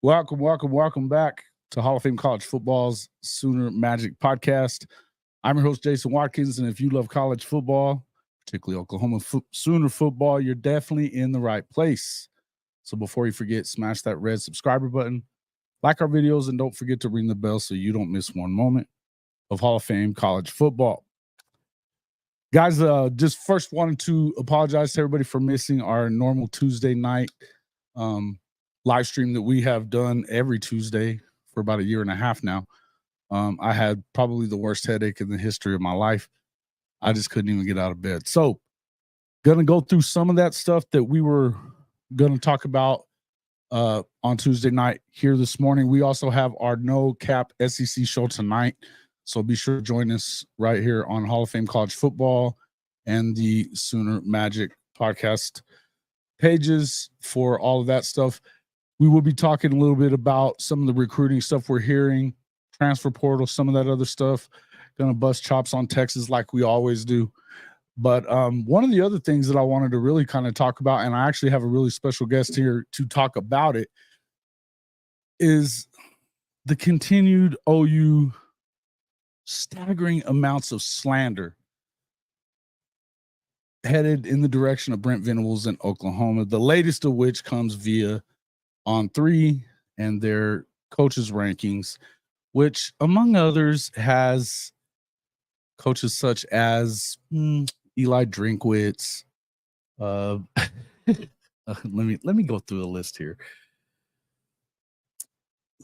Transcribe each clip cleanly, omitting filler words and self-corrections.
Welcome back to Hall of Fame College Football's Sooner Magic Podcast. I'm your host, Jason Watkins, and if you love college football, particularly Oklahoma Sooner football, you're definitely in the right place. So before you forget, smash that red subscriber button, like our videos, and don't forget to ring the bell so you don't miss one moment of Hall of Fame college football. Guys, just first wanted to apologize to everybody for missing our normal Tuesday night live stream that we have done every Tuesday for about a year and a half now. I had probably the worst headache in the history of my life. I just couldn't even get out of bed. So going to go through some of that stuff that we were going to talk about on Tuesday night here this morning. We also have our No Cap SEC show tonight. So be sure to join us right here on Hall of Fame College Football and the Sooner Magic podcast pages for all of that stuff. We will be talking a little bit about some of the recruiting stuff we're hearing, transfer portal, some of that other stuff. Going to bust chops on Texas like we always do. But one of the other things that I wanted to really kind of talk about, and I actually have a really special guest here to talk about it, is the continued OU staggering amounts of slander headed in the direction of Brent Venables in Oklahoma, the latest of which comes via On3 and their coaches rankings, which among others has coaches such as Eli Drinkwitz. Let me go through the list here.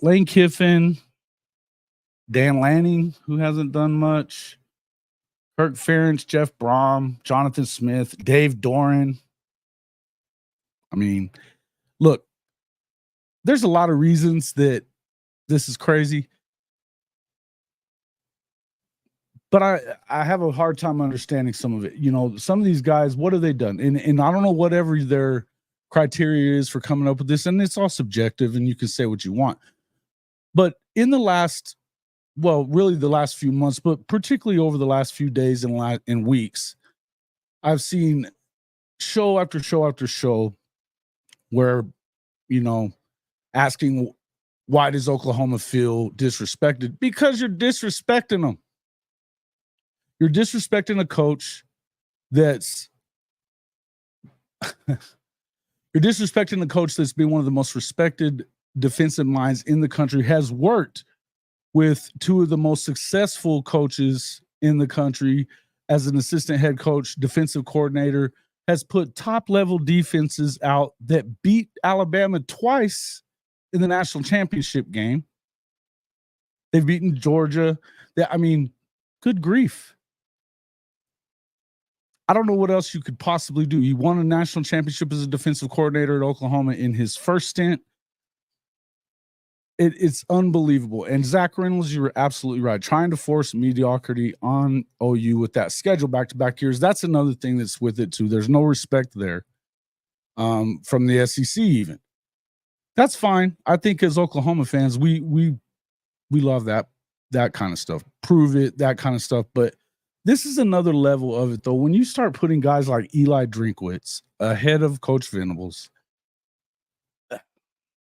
Lane Kiffin, Dan Lanning, who hasn't done much, Kirk Ferentz, Jeff Brom, Jonathan Smith, Dave Doran. I mean, look, there's a lot of reasons that this is crazy, but I have a hard time understanding some of it. You know, some of these guys, what have they done? And I don't know whatever their criteria is for coming up with this, and it's all subjective, and you can say what you want. But in the last, well, really the last few months, but particularly over the last few days and weeks, I've seen show after show after show where, you know, asking, why does Oklahoma feel disrespected? Because you're disrespecting them. You're disrespecting a coach that's you're disrespecting the coach that's been one of the most respected defensive minds in the country, has worked with two of the most successful coaches in the country as an assistant head coach, defensive coordinator, has put top-level defenses out that beat Alabama twice in the national championship game. They've beaten Georgia. I mean, good grief. I don't know what else you could possibly do. He won a national championship as a defensive coordinator at Oklahoma in his first stint. It's unbelievable. And Zach Reynolds, you were absolutely right. Trying to force mediocrity on OU with that schedule back-to-back years, that's another thing that's with it too. There's no respect there from the SEC even. That's fine. I think as Oklahoma fans, we love that kind of stuff. Prove it, that kind of stuff. But this is another level of it, though. When you start putting guys like Eli Drinkwitz ahead of Coach Venables,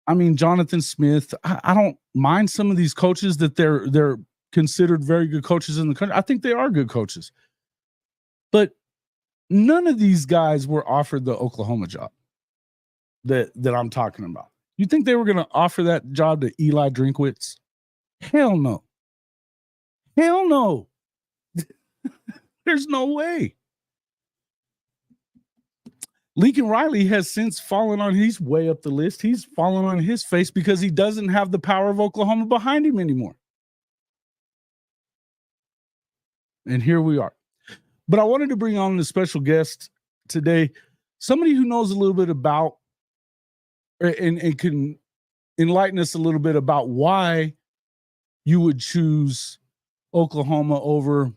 I mean, Jonathan Smith, I don't mind some of these coaches that they're considered very good coaches in the country. I think they are good coaches. But none of these guys were offered the Oklahoma job that I'm talking about. You think they were going to offer that job to Eli Drinkwitz? Hell no. Hell no. There's no way. Lincoln Riley has since fallen on, he's way up the list. He's fallen on his face because he doesn't have the power of Oklahoma behind him anymore. And here we are. But I wanted to bring on a special guest today, somebody who knows a little bit about and can enlighten us a little bit about why you would choose Oklahoma over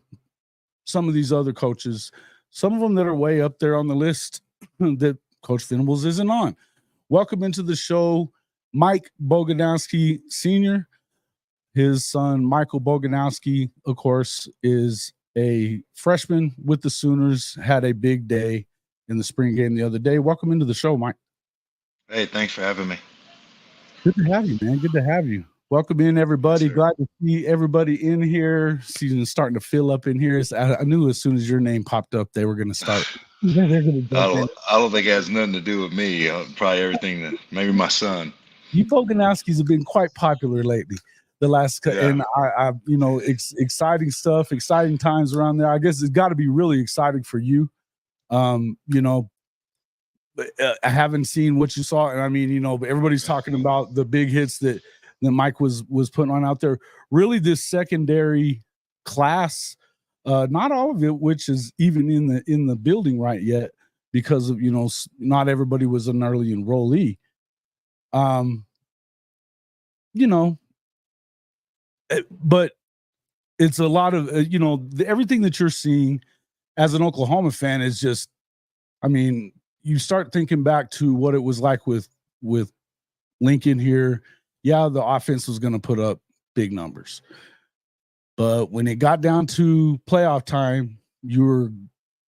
some of these other coaches, some of them that are way up there on the list that Coach Venables isn't on. Welcome into the show, Mike Bogonowski Sr. His son, Michael Bogonowski, of course, is a freshman with the Sooners, had a big day in the spring game the other day. Welcome into the show, Mike. Hey, thanks for having me. Good to have you, man. Good to have you. Welcome in, everybody. Yes, Glad to see everybody in here. Season's starting to fill up in here. I knew as soon as your name popped up, they were going to start. They're going to jump in. I don't think it has nothing to do with me. Probably everything that maybe my son. You Bogonowskis have been quite popular lately. The last and I exciting stuff, exciting times around there. I guess it's got to be really exciting for you. I haven't seen what you saw, and I mean, everybody's talking about the big hits that Mike was putting on out there. Really, this secondary class, not all of it, which is even in the building right yet, because of not everybody was an early enrollee. But it's a lot of everything that you're seeing as an Oklahoma fan is just, I mean, you start thinking back to what it was like with Lincoln here. Yeah, the offense was going to put up big numbers, but when it got down to playoff time, you were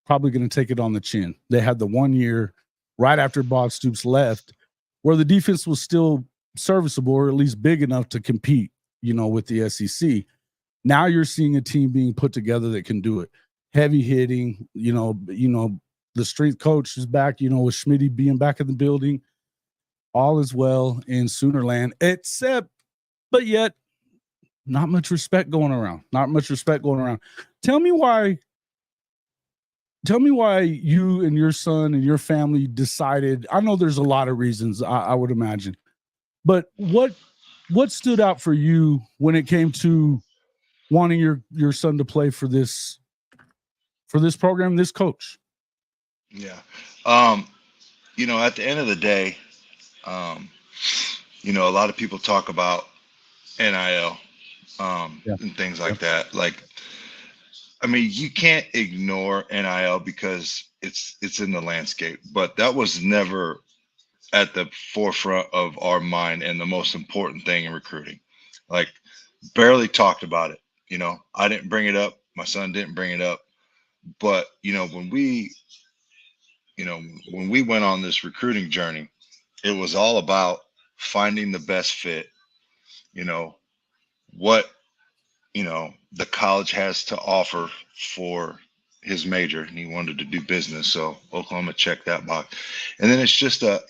probably going to take it on the chin. They had the 1 year right after Bob Stoops left where the defense was still serviceable, or at least big enough to compete, with the SEC. Now you're seeing a team being put together that can do it. Heavy hitting, the strength coach is back, with Schmitty being back in the building. All is well in Soonerland, but yet not much respect going around. Tell me why you and your son and your family decided. I know there's a lot of reasons, I would imagine, but what stood out for you when it came to wanting your son to play for this program, this coach? Yeah. At the end of the day, a lot of people talk about NIL and things like that. Like, I mean, you can't ignore NIL because it's in the landscape, but that was never at the forefront of our mind and the most important thing in recruiting. Like, barely talked about it. I didn't bring it up. My son didn't bring it up. But, when we went on this recruiting journey, it was all about finding the best fit, what, the college has to offer for his major, and he wanted to do business. So Oklahoma checked that box. And then it's just so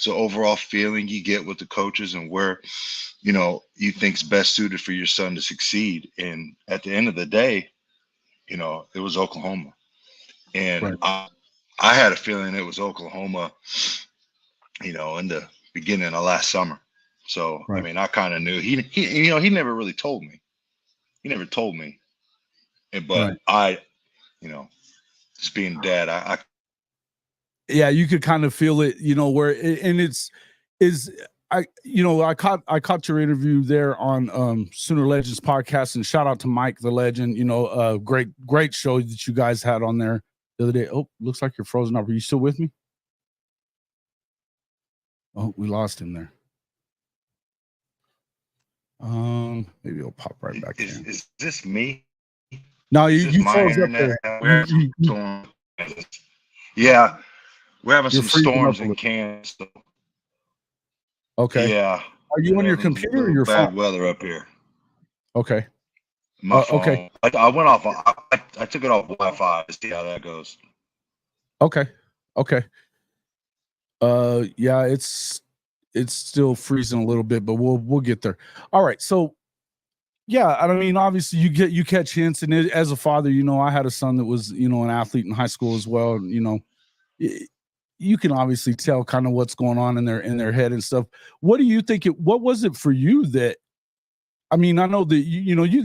overall feeling you get with the coaches and where, you think's best suited for your son to succeed. And at the end of the day, it was Oklahoma. And right. I had a feeling it was Oklahoma, in the beginning of last summer. So, right. I mean, I kind of knew he never really told me. He never told me. But right. Just being dad, yeah, you could kind of feel it, where I caught your interview there on Sooner Legends podcast, and shout out to Mike the Legend, great show that you guys had on there the other day. Oh, looks like you're frozen up. Are you still with me? Oh, we lost him there. Maybe it'll pop right back in. Is this me? No, you froze up there. Yeah, we're having some storms in Kansas. Okay. Yeah. Are you on your computer or your phone? Bad weather up here. Okay. My phone. Okay. I went off. I took it off Wi-Fi to see how that goes. Okay. Yeah, it's still freezing a little bit, but we'll get there. All right. So, yeah, I mean, obviously you catch hints, and as a father, I had a son that was, an athlete in high school as well. You can obviously tell kind of what's going on in their head and stuff. What do you think what was it for you that, I mean, I know that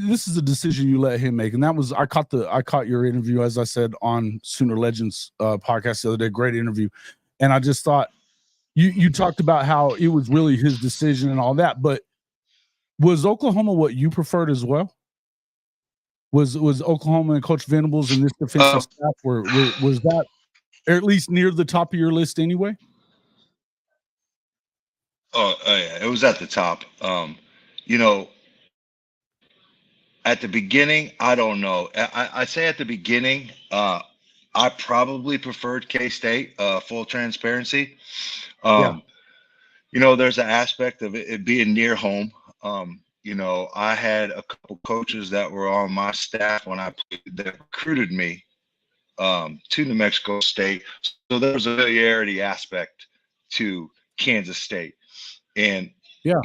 this is a decision you let him make, and that was, I caught your interview, as I said, on Sooner Legends podcast the other day. Great interview. And I just thought you talked about how it was really his decision and all that, but was Oklahoma what you preferred as well? Was Oklahoma and Coach Venables and this defensive staff was that at least near the top of your list anyway? Yeah, it was at the top. At the beginning, I don't know. I say at the beginning, I probably preferred K-State, full transparency. there's an aspect of it being near home. I had a couple coaches that were on my staff when I played that recruited me to New Mexico State. So there was a familiarity aspect to Kansas State. And, Yeah.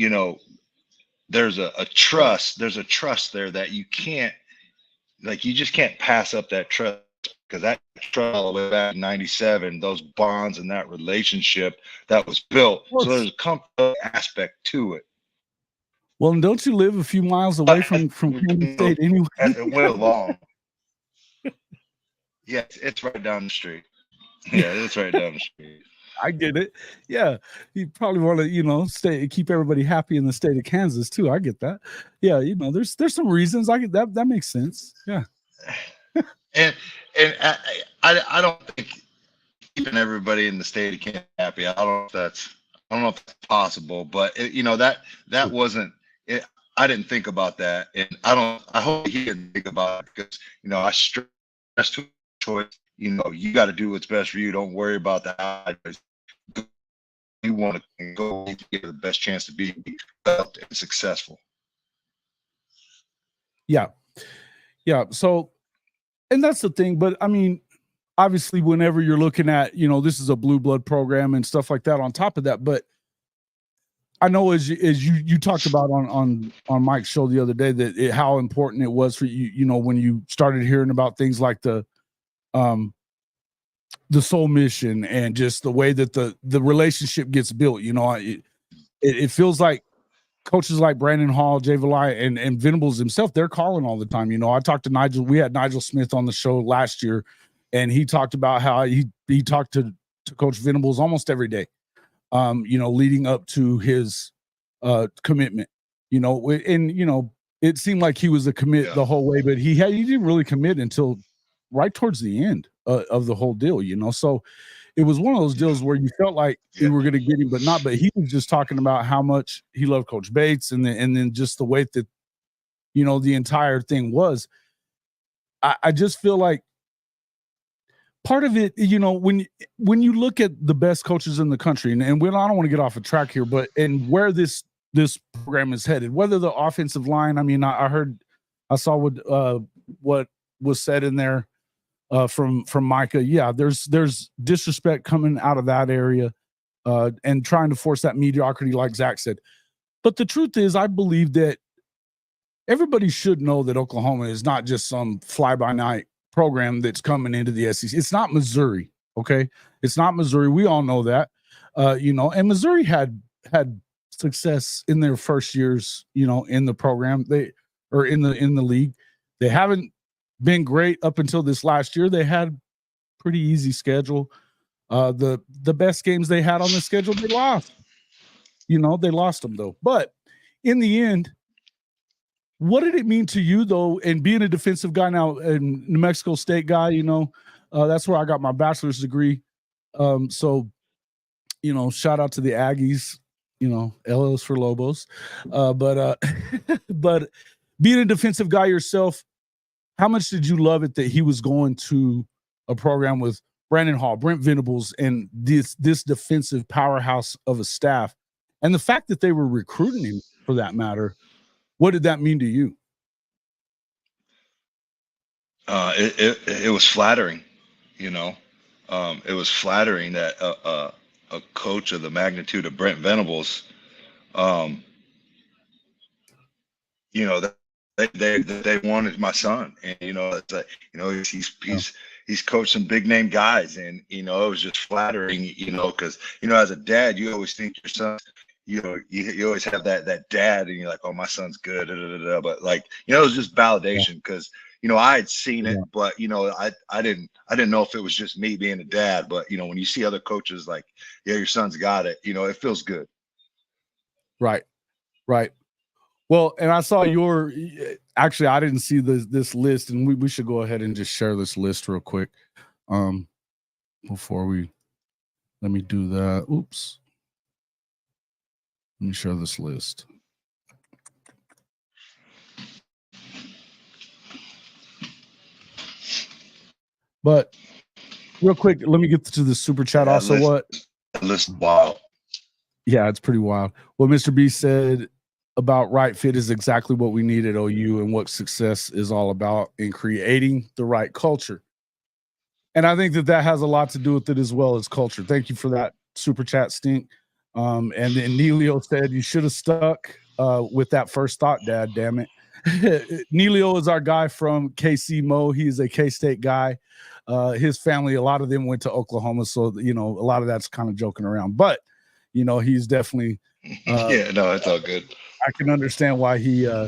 there's a trust there that you can't, you just can't pass up that trust, because that trust all the way back in 97, those bonds and that relationship that was built. So there's a comfort aspect to it. Well, and don't you live a few miles away from Kansas State anyway? As it went along. Yeah, it's right down the street. Yeah, it's right down the street. I get it. Yeah, you probably want to, keep everybody happy in the state of Kansas too. I get that. Yeah, there's some reasons. I get that. That makes sense. Yeah. And I don't think keeping everybody in the state of Kansas happy, I don't know if that's possible, but that wasn't it. I didn't think about that, and I hope he didn't think about it, because I stressed to choice. You got to do what's best for you. Don't worry about the outcomes. You want to go to get the best chance to be developed and successful. Yeah. So, and that's the thing. But I mean, obviously, whenever you're looking at, this is a blue blood program and stuff like that on top of that. But I know as you talked about on Mike's show the other day, that how important it was for you, when you started hearing about things like the soul mission and just the way that the relationship gets built. It feels like coaches like Brandon Hall, Jay Valai, and Venables himself, they're calling all the time. I talked to Nigel. We had Nigel Smith on the show last year, and he talked about how he talked to Coach Venables almost every day, leading up to his commitment. It seemed like he was a commit the whole way, but he didn't really commit until right towards the end of the whole deal. So it was one of those deals where you felt like you were going to get him, but not. But he was just talking about how much he loved Coach Bates, and then just the way that the entire thing was. I just feel like part of it, when you look at the best coaches in the country, and I don't want to get off a track here, but and where this program is headed, whether the offensive line, I mean, I saw what was said in there from Micah. Yeah, there's disrespect coming out of that area, and trying to force that mediocrity, like Zach said. But the truth is, I believe that everybody should know that Oklahoma is not just some fly-by-night program that's coming into the SEC. It's not Missouri, okay? It's not Missouri. We all know that, and Missouri had success in their first years, in the program. In the league. They haven't been great up until this last year. They had pretty easy schedule. The best games they had on the schedule, they lost. They lost them though. But in the end, what did it mean to you though? And being a defensive guy now, and New Mexico State guy, that's where I got my bachelor's degree. So, shout out to the Aggies. LOs for Lobos. But being a defensive guy yourself, how much did you love it that he was going to a program with Brandon Hall, Brent Venables, and this defensive powerhouse of a staff, and the fact that they were recruiting him for that matter? What did that mean to you? It was flattering, it was flattering that a coach of the magnitude of Brent Venables, that they wanted my son, and it's like, he's coached some big name guys, and it was just flattering, because as a dad, you always think your son, you always have that dad, and you're like, oh, my son's good, but like, it was just validation, because I had seen it, but I didn't know if it was just me being a dad, but when you see other coaches like, yeah, your son's got it, it feels good. Right. Well, and I saw actually, I didn't see this list, and we should go ahead and just share this list real quick. Before let me do that. Oops. Let me share this list. But real quick, let me get to the super chat. List, wow. Yeah, it's pretty wild. What Mr. B said about right fit is exactly what we need at OU and what success is all about in creating the right culture. And I think that that has a lot to do with it as well as culture. Thank you for that super chat, Stink. And then Nelio said you should have stuck with that first thought, Dad. Damn it. Nelio is our guy from KC Mo. He is a K-State guy. His family, a lot of them went to Oklahoma, so a lot of that's kind of joking around. But he's definitely. Yeah, no, it's all good. I can understand why he. I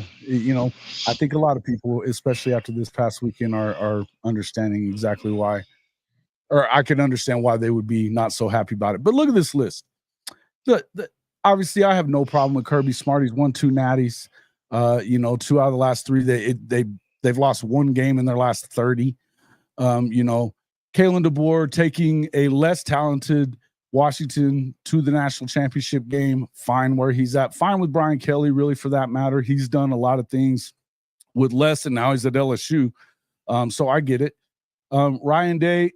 think a lot of people, especially after this past weekend, are understanding exactly why. Or I can understand why they would be not so happy about it. But look at this list. Obviously, I have no problem with Kirby Smart. He's won 2 natties. 2 out of the last 3. They've lost 1 game in their last 30. Kalen DeBoer taking a less talented Washington to the national championship game. Fine where he's at. Fine with Brian Kelly, really, for that matter. He's done a lot of things with less, and now he's at LSU. So I get it. Ryan Day,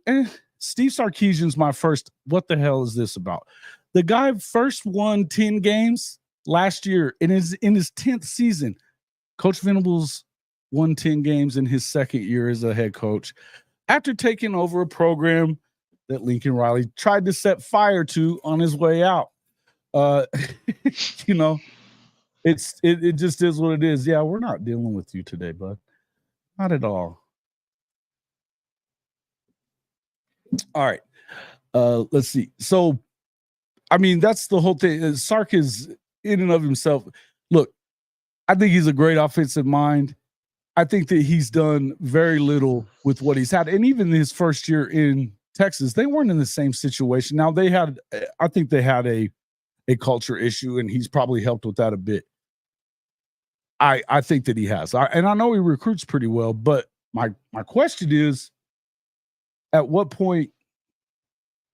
Steve Sarkisian's my first. What the hell is this about? The guy first won 10 games last year in his 10th season. Coach Venables won 10 games in his second year as a head coach after taking over a program that Lincoln Riley tried to set fire to on his way out. It just is what it is. Yeah, we're not dealing with you today, bud. Not at all. All right. Let's see. So, I mean, that's the whole thing. Sark is in and of himself. Look, I think he's a great offensive mind. I think that he's done very little with what he's had. And even his first year in Texas, they weren't in the same situation. Now I think they had a culture issue, and he's probably helped with that a bit. I think that he has. And I know he recruits pretty well, but my question is, at what point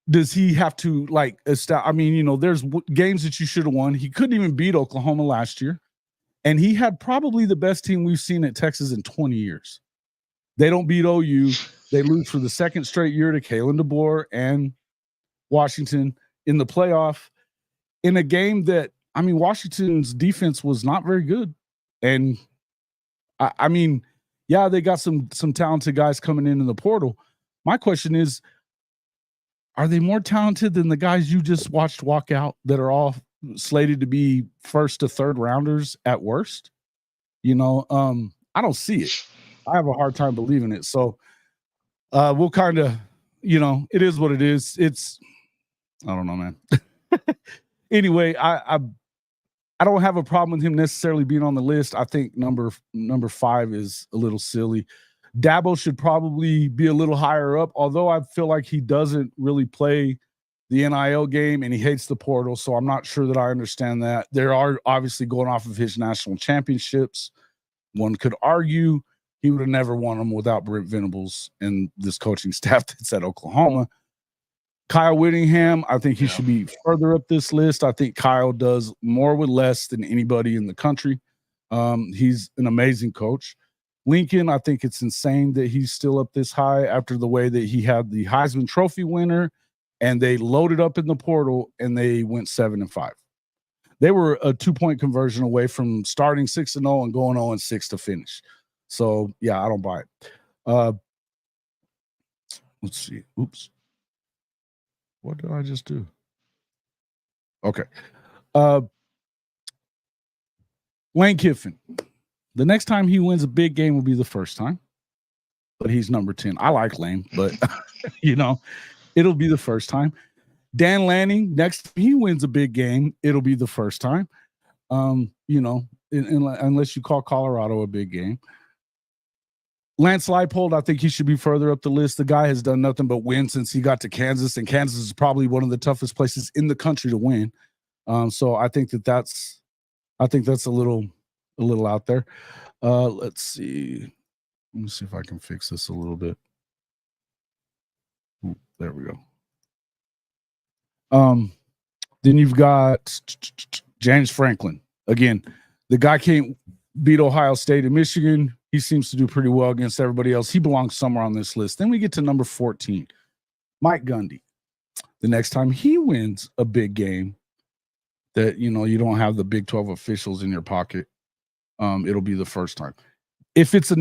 does he have to there's games that you should have won. He couldn't even beat Oklahoma last year. And he had probably the best team we've seen at Texas in 20 years. They don't beat OU. They lose for the second straight year to Kalen DeBoer and Washington in the playoff in a game that, Washington's defense was not very good. And they got some talented guys coming in the portal. My question is, are they more talented than the guys you just watched walk out that are all slated to be first to third rounders at worst? I don't see it. I have a hard time believing it. So we'll kind of, it is what it is. I don't know, man. Anyway, I don't have a problem with him necessarily being on the list. I think number 5 is a little silly. Dabo should probably be a little higher up, although I feel like he doesn't really play the NIL game and he hates the portal. So I'm not sure that I understand that. There are obviously going off of his national championships. One could argue he would have never won them without Brent Venables and this coaching staff that's at Oklahoma. Kyle Whittingham, I think he should be further up this list. I think Kyle does more with less than anybody in the country. He's an amazing coach. Lincoln, I think it's insane that he's still up this high after the way that he had the Heisman Trophy winner and they loaded up in the portal and they went 7-5. They were a 2-point conversion away from starting 6-0 and going 0-6 to finish. So, yeah, I don't buy it. Let's see. Oops. What did I just do? Okay. Lane Kiffin. The next time he wins a big game will be the first time. But he's number 10. I like Lane, but, it'll be the first time. Dan Lanning, next time he wins a big game, it'll be the first time. Unless you call Colorado a big game. Lance Leipold, I think he should be further up the list. The guy has done nothing but win since he got to Kansas, and Kansas is probably one of the toughest places in the country to win. So I think that's a little out there. Let's see. Let me see if I can fix this a little bit. Ooh, there we go. Then you've got James Franklin. Again, the guy can't beat Ohio State and Michigan. He seems to do pretty well against everybody else. He belongs somewhere on this list. Then we get to number 14, Mike Gundy. The next time he wins a big game, that, you know, you don't have the Big 12 officials in your pocket. It'll be the first time. If it's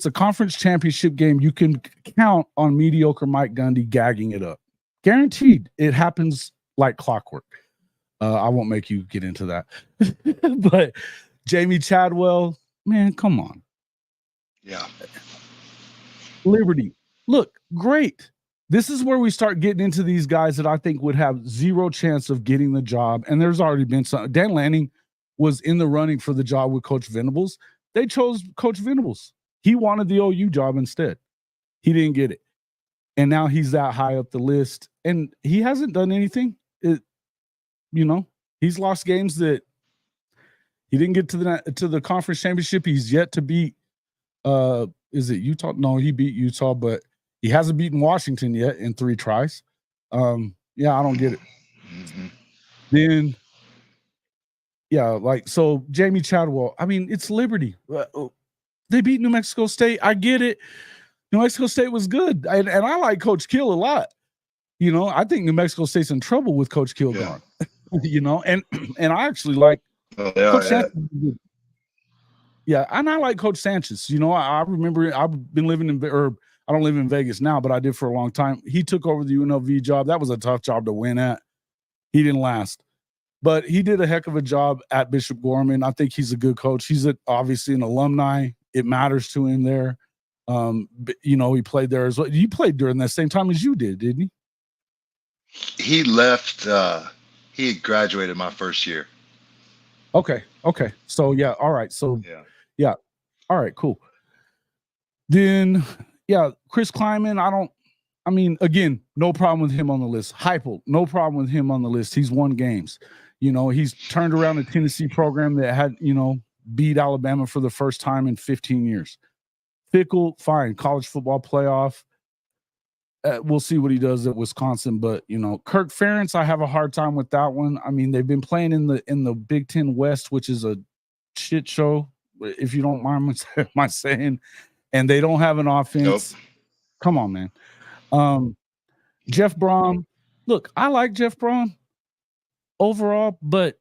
a conference championship game, you can count on mediocre Mike Gundy gagging it up. Guaranteed. It happens like clockwork. I won't make you get into that. But Jamie Chadwell, man, come on. Yeah. Liberty. Look, great. This is where we start getting into these guys that I think would have zero chance of getting the job. And there's already been some. Dan Lanning was in the running for the job with Coach Venables. They chose Coach Venables. He wanted the OU job instead. He didn't get it. And now he's that high up the list. And he hasn't done anything. He's lost games that he didn't get to the conference championship. He's yet to beat is it Utah? No, he beat Utah, but he hasn't beaten Washington yet in 3 tries. I don't get it. Mm-hmm. Then so Jamie Chadwell, I mean, it's Liberty. They beat New Mexico State. I get it. New Mexico State was good. And I like Coach Kill a lot. I think New Mexico State's in trouble with Coach Kill gone. And I actually like Coach Sanchez. Yeah, and I like Coach Sanchez. I remember I've been living I don't live in Vegas now, but I did for a long time. He took over the UNLV job. That was a tough job to win at. He didn't last. But he did a heck of a job at Bishop Gorman. I think he's a good coach. He's obviously an alumni. It matters to him there. He played there as well. He played during that same time as you did, didn't he? He left. He had graduated my first year. Okay. So, yeah. All right. So, yeah. All right, cool. Then, Chris Kleiman, again, no problem with him on the list. Heupel, no problem with him on the list. He's won games. He's turned around a Tennessee program that had, beat Alabama for the first time in 15 years. Fickle, fine. College football playoff. We'll see what he does at Wisconsin. But, Kirk Ferentz, I have a hard time with that one. I mean, they've been playing in the Big Ten West, which is a shit show, if you don't mind my saying. And they don't have an offense. Nope. Come on, man. Jeff Brom. Look, I like Jeff Brom overall, but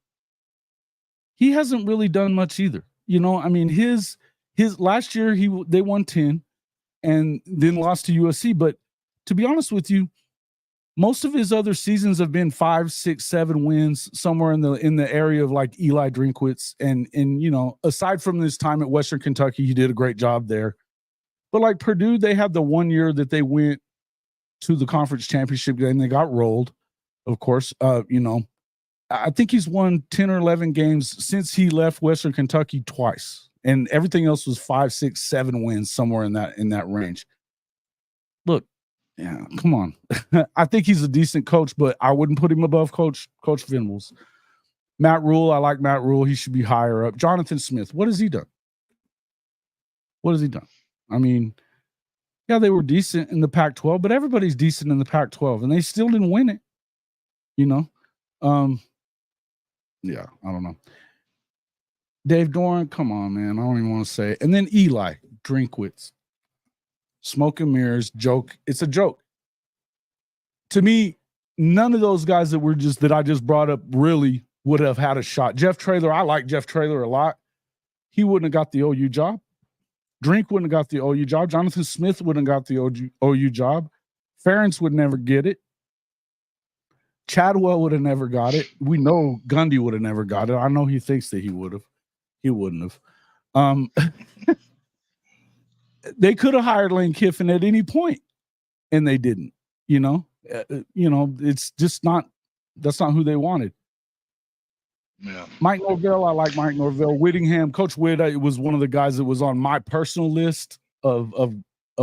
he hasn't really done much either. His last year they won 10 and then lost to USC. But to be honest with you, most of his other seasons have been 5, 6, 7 wins, somewhere in the area of like Eli Drinkwitz. And aside from this time at Western Kentucky, he did a great job there. But like Purdue, they had the 1 year that they went to the conference championship game. They got rolled, of course. I think he's won 10 or 11 games since he left Western Kentucky twice. And everything else was 5, 6, 7 wins, somewhere in that range. Look, yeah, come on. I think he's a decent coach, but I wouldn't put him above Coach Venables. Matt Rule, I like Matt Rule. He should be higher up. Jonathan Smith, what has he done? I mean, yeah, they were decent in the Pac-12, but everybody's decent in the Pac-12, and they still didn't win it. Yeah, I don't know. Dave Doran, come on, man. I don't even want to say it. And then Eli Drinkwitz. Smoke and mirrors, joke. It's a joke. To me, none of those guys that I just brought up really would have had a shot. Jeff Traylor, I like Jeff Traylor a lot. He wouldn't have got the OU job. Drink wouldn't have got the OU job. Jonathan Smith wouldn't have got the OU job. Ferentz would never get it. Chadwell would have never got it. We know Gundy would have never got it. I know he thinks that he would have. He wouldn't have. They could have hired Lane Kiffin at any point, and they didn't. It's just not. That's not who they wanted. Yeah. Mike Norvell, I like Mike Norvell. Whittingham, Coach Witt, was one of the guys that was on my personal list of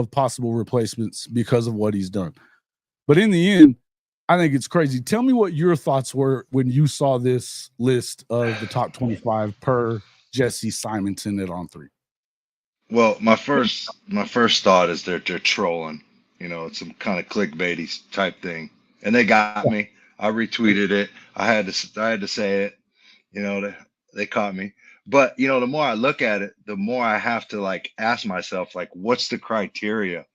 possible replacements because of what he's done. But in the end, I think it's crazy. Tell me what your thoughts were when you saw this list of the top 25 per Jesse Simonton at On 3. Well, my first thought is they're trolling. It's some kind of clickbaity type thing, and they got me. I retweeted it. I had to say it. They caught me. But the more I look at it, the more I have to ask myself, what's the criteria?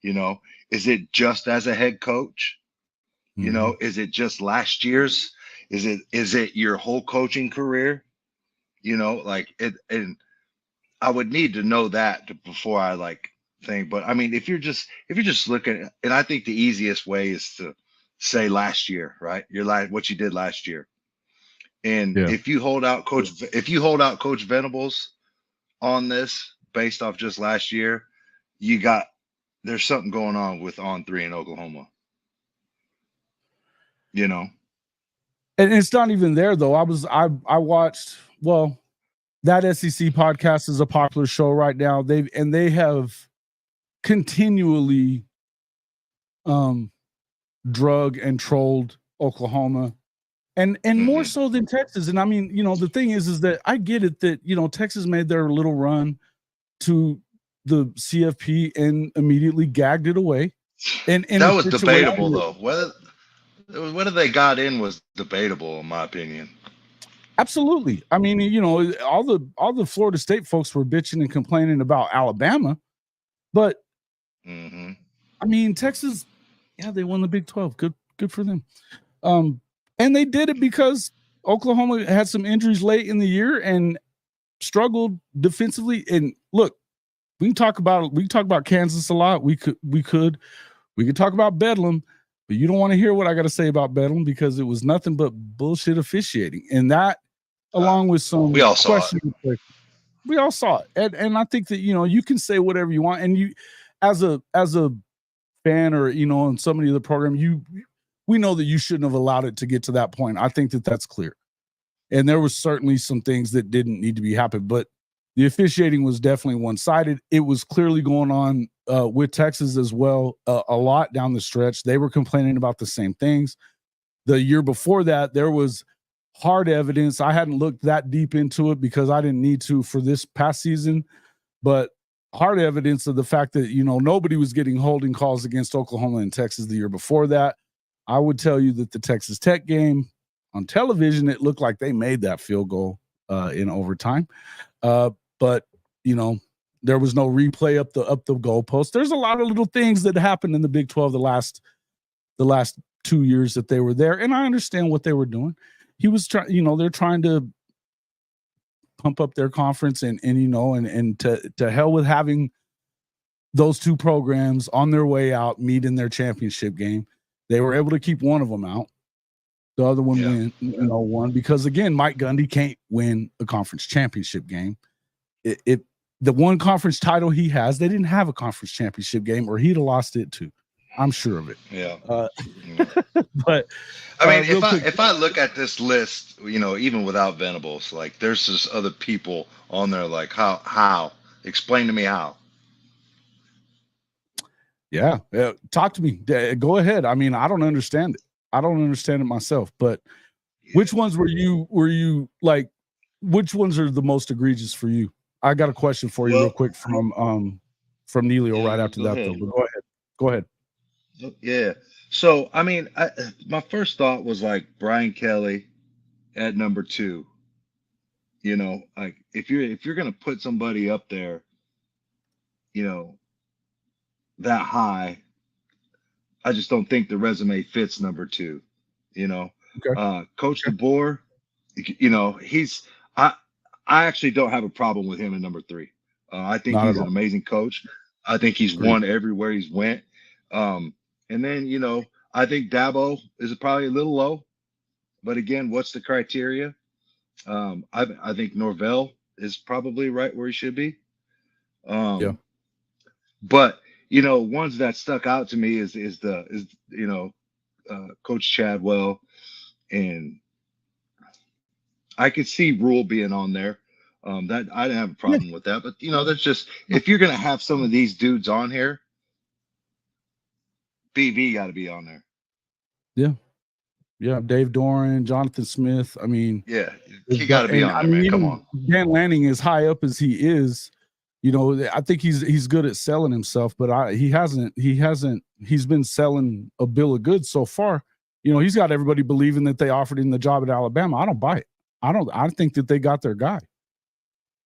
Is it just as a head coach? Mm-hmm. Is it just last year's? Is it your whole coaching career? You know, like it, and I would need to know that before I like think. But I mean, if you're just looking, and I think the easiest way is to say last year, right? What you did last year. And Yeah. if you hold out Coach Venables on this based off just last year, there's something going on with On 3 in Oklahoma. You know? And it's not even there though. I watched, well, that SEC podcast is a popular show right now. They have continually drug and trolled Oklahoma, and more so than Texas. And I mean, you know, the thing is that I get it that, you know, Texas made their little run to the CFP and immediately gagged it away. And that was debatable though. Whether they got in was debatable in my opinion. Absolutely. I mean, you know, all the Florida State folks were bitching and complaining about Alabama, but I mean, Texas, yeah, they won the Big 12. Good for them. And they did it because Oklahoma had some injuries late in the year and struggled defensively. And look, we can talk about Kansas a lot. We could talk about Bedlam, but you don't want to hear what I got to say about Bedlam because it was nothing but bullshit officiating. And that, along with some we all saw it. We all saw it. And I think that, you know, you can say whatever you want. And you, as a fan or, you know, on somebody of the program, we know that you shouldn't have allowed it to get to that point. I think that that's clear. And there was certainly some things that didn't need to be happened, but the officiating was definitely one-sided. It was clearly going on with Texas as well, a lot down the stretch. They were complaining about the same things. The year before that, there was hard evidence. I hadn't looked that deep into it because I didn't need to for this past season, but hard evidence of the fact that, you know, nobody was getting holding calls against Oklahoma and Texas the year before that. I would tell you that the Texas Tech game on television, it looked like they made that field goal in overtime. But, you know, there was no replay up the goalpost. There's a lot of little things that happened in the Big 12 the last 2 years that they were there. And I understand what they were doing. He was trying, you know, they're trying to pump up their conference and you know, and to hell with having those two programs on their way out, meet in their championship game. They were able to keep one of them out. The other one won because, again, Mike Gundy can't win a conference championship game. The one conference title he has, they didn't have a conference championship game or he'd have lost it too. I'm sure of it. Yeah. But I mean, if I look at this list, you know, even without Venables, like there's just other people on there. Like how? Explain to me how. Yeah, talk to me. Go ahead. I mean, I don't understand it. I don't understand it myself. But which ones were you like? Which ones are the most egregious for you? I got a question for you real quick from Neelio right after that though. But go ahead. Yeah. So I mean, my first thought was like Brian Kelly at number 2. You know, like if you're gonna put somebody up there, you know, that high, I just don't think the resume fits number 2. You know, Coach DeBoer, you know, I actually don't have a problem with him in number 3. I think he's an amazing coach. I think he's won everywhere he's went. And then, you know, I think Dabo is probably a little low, but again, what's the criteria? I think Norvell is probably right where he should be. But you know, ones that stuck out to me is you know, Coach Chadwell, and I could see Rule being on there. That I didn't have a problem with that, but you know, that's just if you're gonna have some of these dudes on here, BV got to be on there. Yeah, Dave Doran, Jonathan Smith. I mean, he got to be on there, man. Come on. Dan Lanning, as high up as he is, you know, I think he's good at selling himself, but he's been selling a bill of goods so far. You know, he's got everybody believing that they offered him the job at Alabama. I don't buy it. I think that they got their guy.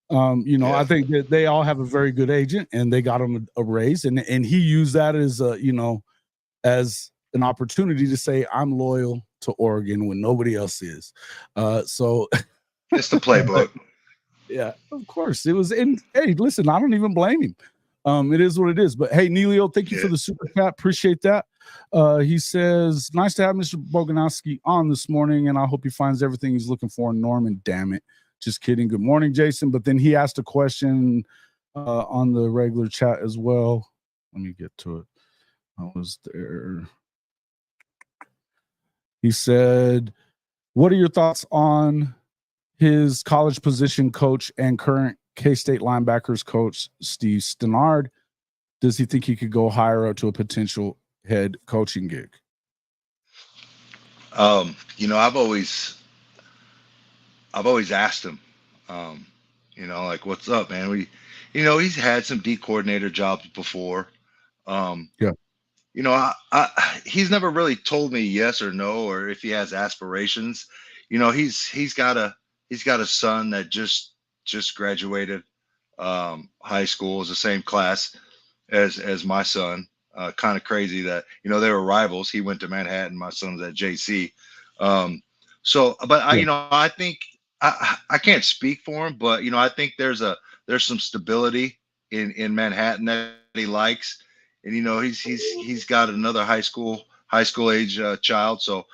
You know, I think that they all have a very good agent and they got him a raise and he used that as you know, as an opportunity to say I'm loyal to Oregon when nobody else is. So it's the playbook. Yeah, of course it was. And hey, listen, I don't even blame him. It is what it is. But hey, Neilio, thank you for the super chat. Appreciate that. He says, nice to have Mr. Bogonowski on this morning, and I hope he finds everything he's looking for in Norman. Damn it. Just kidding. Good morning, Jason. But then he asked a question on the regular chat as well. Let me get to it. I was there. He said, what are your thoughts on his college position coach and current K-State linebackers coach, Steve Stenard? Does he think he could go higher up to a potential head coaching gig? You know, I've always asked him, you know, like, what's up, man? He's had some D coordinator jobs before. Yeah. You know, he's never really told me yes or no, or if he has aspirations. You know, he's got a son that just graduated high school, is the same class as my son. Kind of crazy that, you know, they were rivals. He went to Manhattan, my son was at JC. You know, I think I can't speak for him, but you know, I think there's some stability in Manhattan that he likes, and you know, he's got another high school age child. So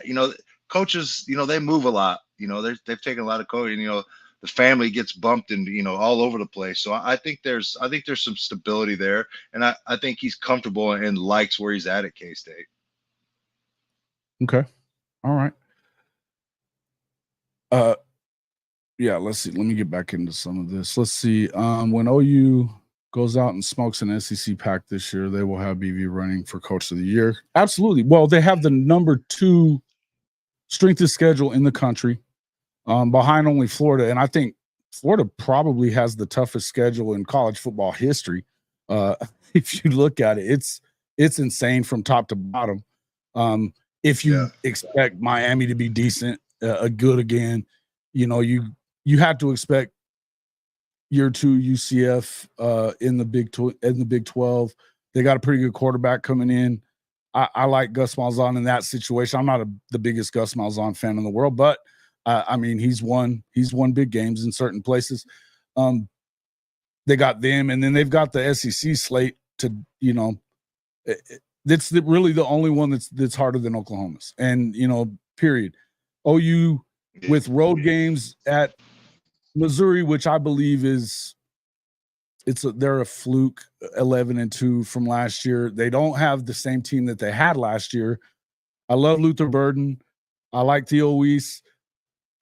you know, coaches, you know, they move a lot. You know, they've taken a lot of coaching. You know, the family gets bumped and, you know, all over the place. So I think there's some stability there, and I think he's comfortable and likes where he's at K-State. Okay. All right. Yeah, let's see. Let me get back into some of this. Let's see. When OU goes out and smokes an SEC pack this year, they will have BV running for coach of the year. Absolutely. Well, they have the number 2 strength of schedule in the country, behind only Florida. And I think Florida probably has the toughest schedule in college football history. If you look at it, it's insane from top to bottom. If you expect Miami to be decent, good again, you know, you have to expect year 2 UCF in the Big 12. They got a pretty good quarterback coming in. I like Gus Malzahn in that situation. I'm not the biggest Gus Malzahn fan in the world, but I mean, he's won big games in certain places. They got them, and then they've got the SEC slate to, you know, that's really the only one that's harder than Oklahoma's. And, you know, period. OU with road games at Missouri, which I believe they're a fluke 11-2 from last year. They don't have the same team that they had last year. I love Luther Burden. I like Theo Weiss.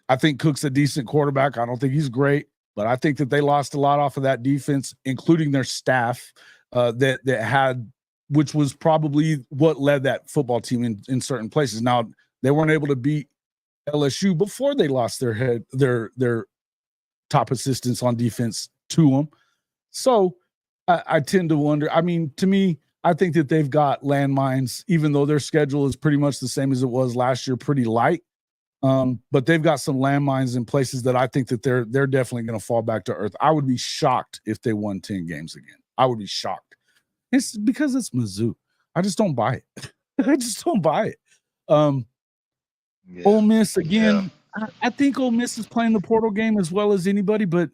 I think Cook's a decent quarterback. I don't think he's great, but I think that they lost a lot off of that defense, including their staff that had, which was probably what led that football team in certain places. Now, they weren't able to beat LSU before they lost their top assistants on defense to them. So I tend to wonder. I mean, to me, I think that they've got landmines, even though their schedule is pretty much the same as it was last year, pretty light. But they've got some landmines in places that I think that they're definitely going to fall back to earth. I would be shocked if they won 10 games again. I would be shocked. It's because it's Mizzou. I just don't buy it. I just don't buy it. Ole Miss again. Yeah. I think Ole Miss is playing the portal game as well as anybody. But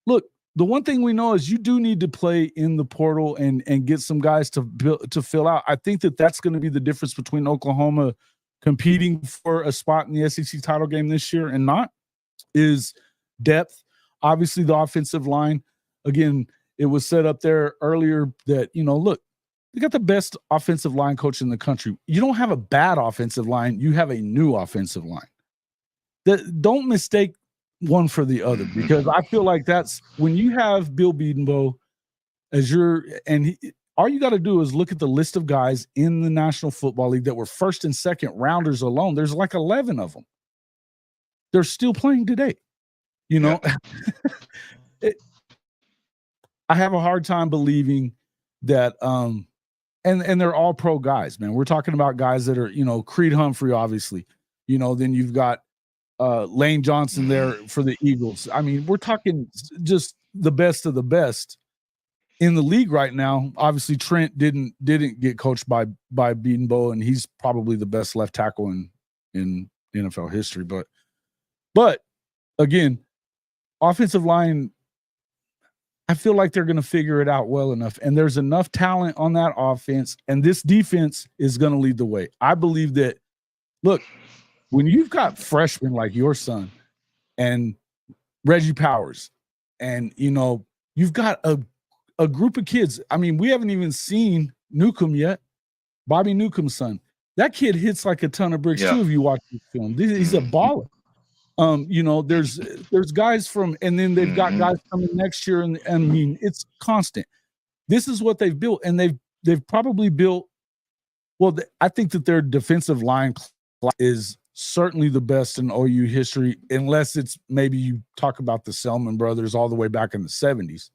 look, the one thing we know is you do need to play in the portal and get some guys to fill out. I think that's going to be the difference between Oklahoma competing for a spot in the SEC title game this year and not, is depth. Obviously, the offensive line. Again, it was set up there earlier that, you know, look, you got the best offensive line coach in the country. You don't have a bad offensive line. You have a new offensive line. Don't mistake one for the other, because I feel like that's when you have Bill Bedenbaugh as all you got to do is look at the list of guys in the National Football League that were first and second rounders alone. There's like 11 of them. They're still playing today. You know, I have a hard time believing that, and they're all pro guys, man. We're talking about guys that are, you know, Creed Humphrey, obviously, you know, then you've got Lane Johnson there for the Eagles. I mean, we're talking just the best of the best in the league right now. Obviously, Trent didn't get coached by Beatonbow, and he's probably the best left tackle in NFL history. But again, offensive line, I feel like they're going to figure it out well enough, and there's enough talent on that offense, and this defense is going to lead the way. I believe that. Look, when you've got freshmen like your son and Reggie Powers, and you've got a group of kids. I mean, we haven't even seen Newcomb yet, Bobby Newcomb's son. That kid hits like a ton of bricks too. If you watch this film, he's a baller. There's guys from, and then they've got guys coming next year, and I mean, it's constant. This is what they've built, and they've probably built. Well, I think that their defensive line is certainly the best in OU history, unless it's maybe you talk about the Selman brothers all the way back in the 70s.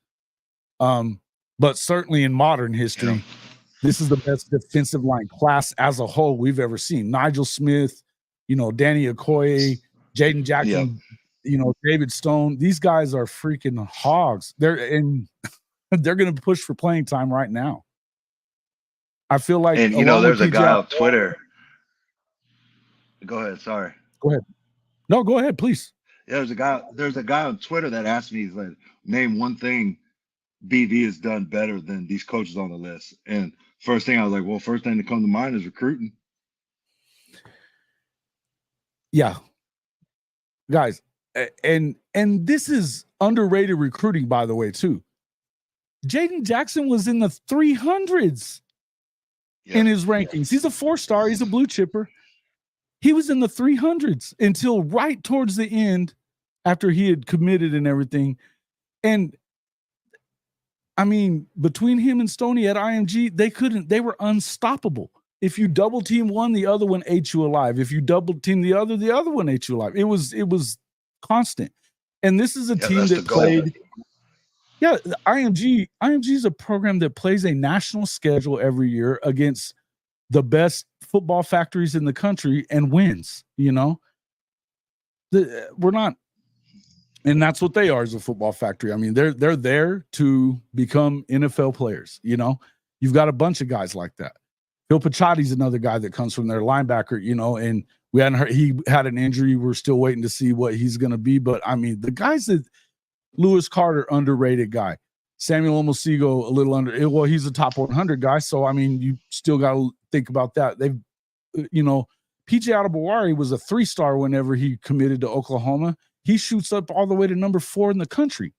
But certainly in modern history, this is the best defensive line class as a whole we've ever seen. Nigel Smith, Danny Okoye, Jaden Jackson, David Stone. These guys are freaking hogs. They're going to push for playing time right now. I feel like, and there's a guy on Twitter. Go ahead. Sorry. Go ahead. No, go ahead, please. Yeah, there's a guy on Twitter that asked me, he's like, name one thing BV has done better than these coaches on the list. And first thing I was like, well, first thing to come to mind is recruiting. Yeah. Guys, and this is underrated recruiting, by the way, too. Jaden Jackson was in the 300s in his rankings. He's a 4-star. He's a blue chipper. He was in the 300s until right towards the end after he had committed and everything. And I mean, between him and Stoney at IMG, they were unstoppable. If you double team one, the other one ate you alive. If you double team the other one ate you alive. It was constant. And this is a team that played. Yeah, the IMG is a program that plays a national schedule every year against the best football factories in the country and wins. We're not, and that's what they are, as a football factory. I mean, they're there to become NFL players. You've got a bunch of guys like that. Phil Pachotti's another guy that comes from their linebacker. And we hadn't heard, he had an injury. We're still waiting to see what he's going to be. But I mean, the guys that Lewis Carter, underrated guy. Samuel Omosigo, a little under. Well, he's a top 100 guy. So, I mean, you still got to think about that. They've, PJ Adebawari was a 3-star whenever he committed to Oklahoma. He shoots up all the way to number 4 in the country,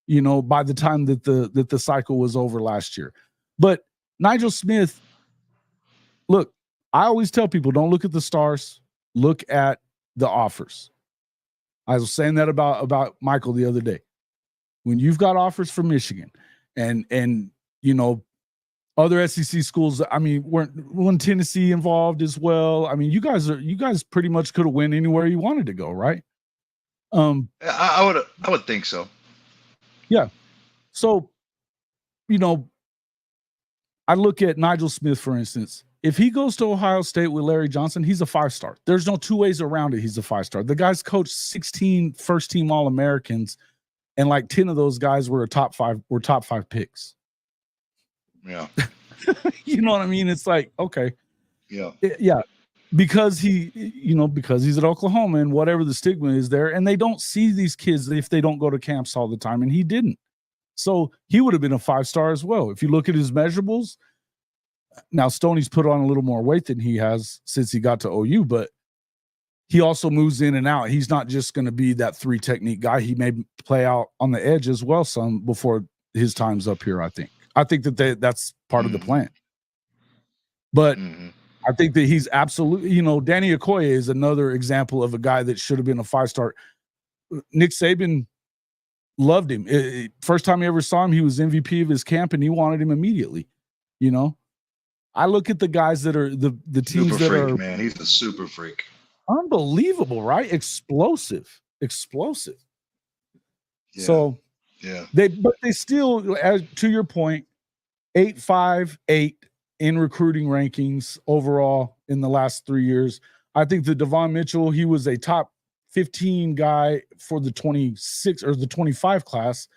by the time that the cycle was over last year. But Nigel Smith, look, I always tell people, don't look at the stars, look at the offers. I was saying that about Michael the other day. When you've got offers from Michigan and other SEC schools, I mean, weren't Tennessee involved as well? I mean, you guys pretty much could have went anywhere you wanted to go, right? I would think so. Yeah. So, I look at Nigel Smith, for instance. If he goes to Ohio State with Larry Johnson, he's a 5-star. There's no two ways around it. He's a 5-star. The guy's coached 16 first-team All-Americans, and like 10 of those guys were top 5 picks. Yeah. You know what I mean? It's like, okay. Yeah. Yeah. Because because he's at Oklahoma and whatever the stigma is there, and they don't see these kids if they don't go to camps all the time, and he didn't. So he would have been a 5-star as well. If you look at his measurables, now Stoney's put on a little more weight than he has since he got to OU, but he also moves in and out. He's not just going to be that 3 technique guy. He may play out on the edge as well some before his time's up here, I think. I think that's part of the plan. But I think that he's absolutely, Danny Okoye is another example of a guy that should have been a 5-star. Nick Saban loved him. First time he ever saw him, he was MVP of his camp, and he wanted him immediately. I look at the guys that are the teams super that freak, are, man. He's a super freak. Unbelievable, right? Explosive. Yeah. So yeah, they still, as to your point, 8-5-8 in recruiting rankings overall in the last 3 years. I think that Devon Mitchell, he was a top 15 guy for the 26 or the 25 class.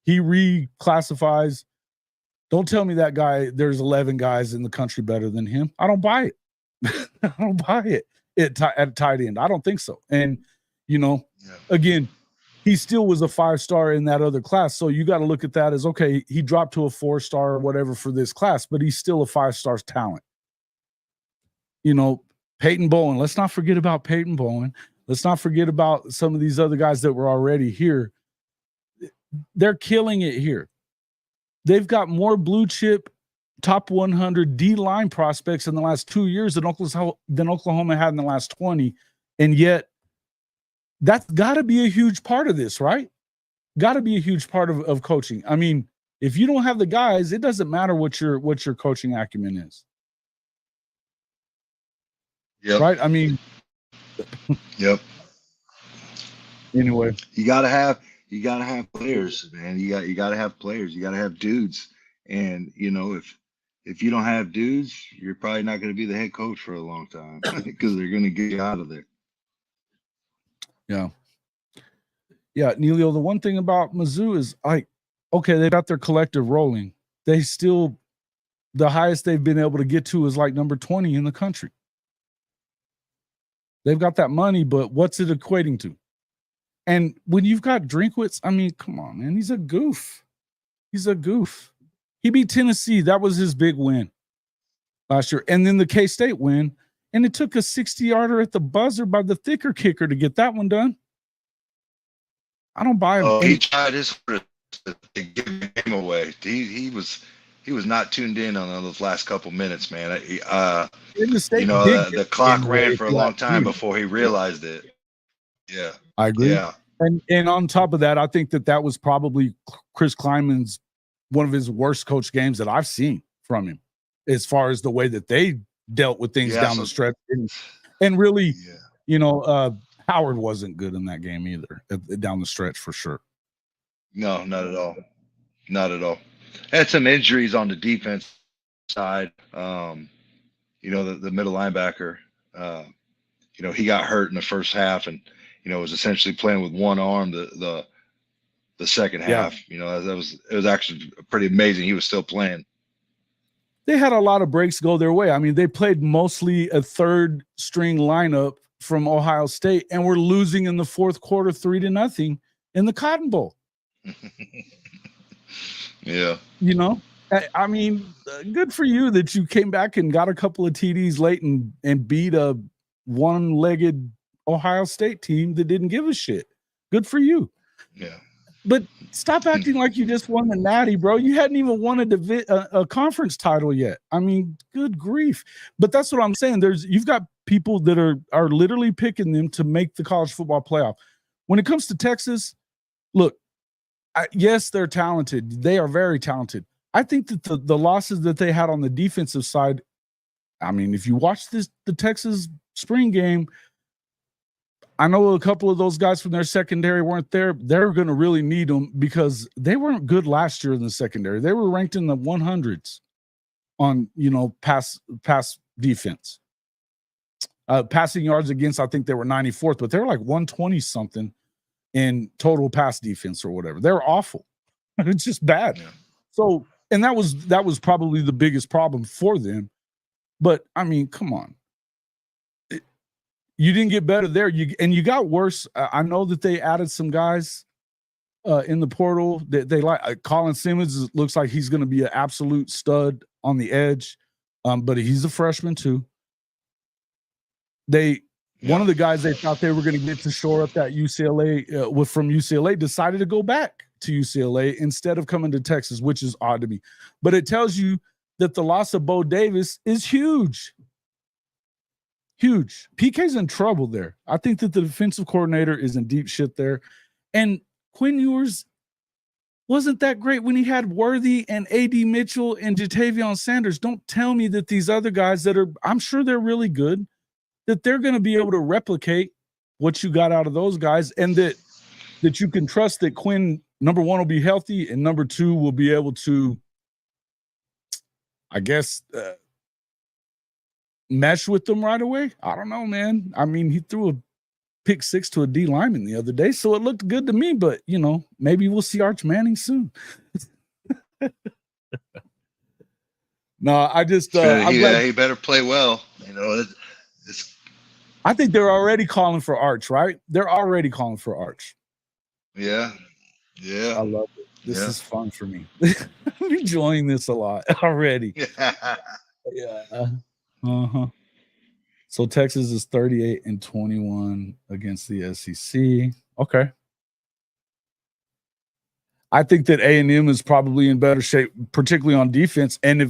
He reclassifies. Don't tell me that guy, there's 11 guys in the country better than him. I don't buy it. I don't buy it at tight end. I don't think so. And, again, he still was a 5-star in that other class. So you got to look at that as, okay, he dropped to a 4-star or whatever for this class, but he's still a 5-star talent. Peyton Bowen. Let's not forget about Peyton Bowen. Let's not forget about some of these other guys that were already here. They're killing it here. They've got more blue chip top 100 D-line prospects in the last 2 years than Oklahoma had in the last 20. And yet that's got to be a huge part of this, right? Got to be a huge part of coaching. I mean, if you don't have the guys, it doesn't matter what your coaching acumen is. Yep. Right? I mean, yep. Anyway, you gotta have players, man. You gotta have players. You gotta have dudes. And if you don't have dudes, you're probably not going to be the head coach for a long time because they're going to get you out of there. Yeah. Yeah, Neilio, the one thing about Mizzou is okay, they got their collective rolling. They still, the highest they've been able to get to is like number 20 in the country. They've got that money, but what's it equating to? And when you've got Drinkwitz, I mean, come on, man. He's a goof. He beat Tennessee. That was his big win last year. And then the K-State win. And it took a 60-yarder at the buzzer by the thicker kicker to get that one done. I don't buy him. Oh, he tried his hardest to give the game away. He was not tuned in on those last couple minutes, man. The clock ran for a long time before he realized it. Yeah, I agree. Yeah. And on top of that, I think that was probably Chris Kleinman's one of his worst coach games that I've seen from him, as far as the way that they dealt with things down the stretch. And really, Howard wasn't good in that game either, down the stretch for sure. No, not at all. Not at all. Had some injuries on the defense side. The middle linebacker, he got hurt in the first half and, was essentially playing with one arm the second half. It was actually pretty amazing. He was still playing. They had a lot of breaks go their way. I mean, they played mostly a third string lineup from Ohio State and were losing in the fourth quarter 3-0 in the Cotton Bowl. Yeah. I mean, good for you that you came back and got a couple of TDs late and beat a one-legged Ohio State team that didn't give a shit. Good for you. Yeah. But stop acting like you just won the Natty, bro. You hadn't even won a conference title yet. I mean, good grief. But that's what I'm saying. You've got people that are literally picking them to make the college football playoff. When it comes to Texas, look, yes, they're talented. They are very talented. I think that the losses that they had on the defensive side, I mean, if you watch the Texas spring game, I know a couple of those guys from their secondary weren't there. They're going to really need them because they weren't good last year in the secondary. They were ranked in the 100s on, pass defense. Passing yards against, I think they were 94th, but they were like 120 something in total pass defense or whatever. They're awful. It's just bad. Yeah. So, and that was probably the biggest problem for them. But I mean, come on. You didn't get better there. You got worse. I know that they added some guys in the portal that they like. Colin Simmons looks like he's going to be an absolute stud on the edge, but he's a freshman too. One of the guys they thought they were going to get to shore up that UCLA from UCLA decided to go back to UCLA instead of coming to Texas, which is odd to me. But it tells you that the loss of Bo Davis is huge. Huge. PK's in trouble there. I think that the defensive coordinator is in deep shit there. And Quinn Ewers wasn't that great when he had Worthy and A.D. Mitchell and Jatavion Sanders. Don't tell me that these other guys I'm sure they're really good, that they're going to be able to replicate what you got out of those guys, and that you can trust that Quinn, number one, will be healthy, and number two, will be able to, I guess, mesh with them right away. I don't know, man. I mean, he threw a pick six to a D lineman the other day, so it looked good to me, but maybe we'll see Arch Manning soon. No, I just I'm He glad. he better play well. You know, it's I think they're already calling for Arch, right? They're already calling for Arch. yeah, yeah, I love it. This yeah. is fun for me. I'm enjoying this a lot already. Yeah. Uh-huh. So Texas is 38-21 against the SEC. Okay. I think that A&M is probably in better shape, particularly on defense. And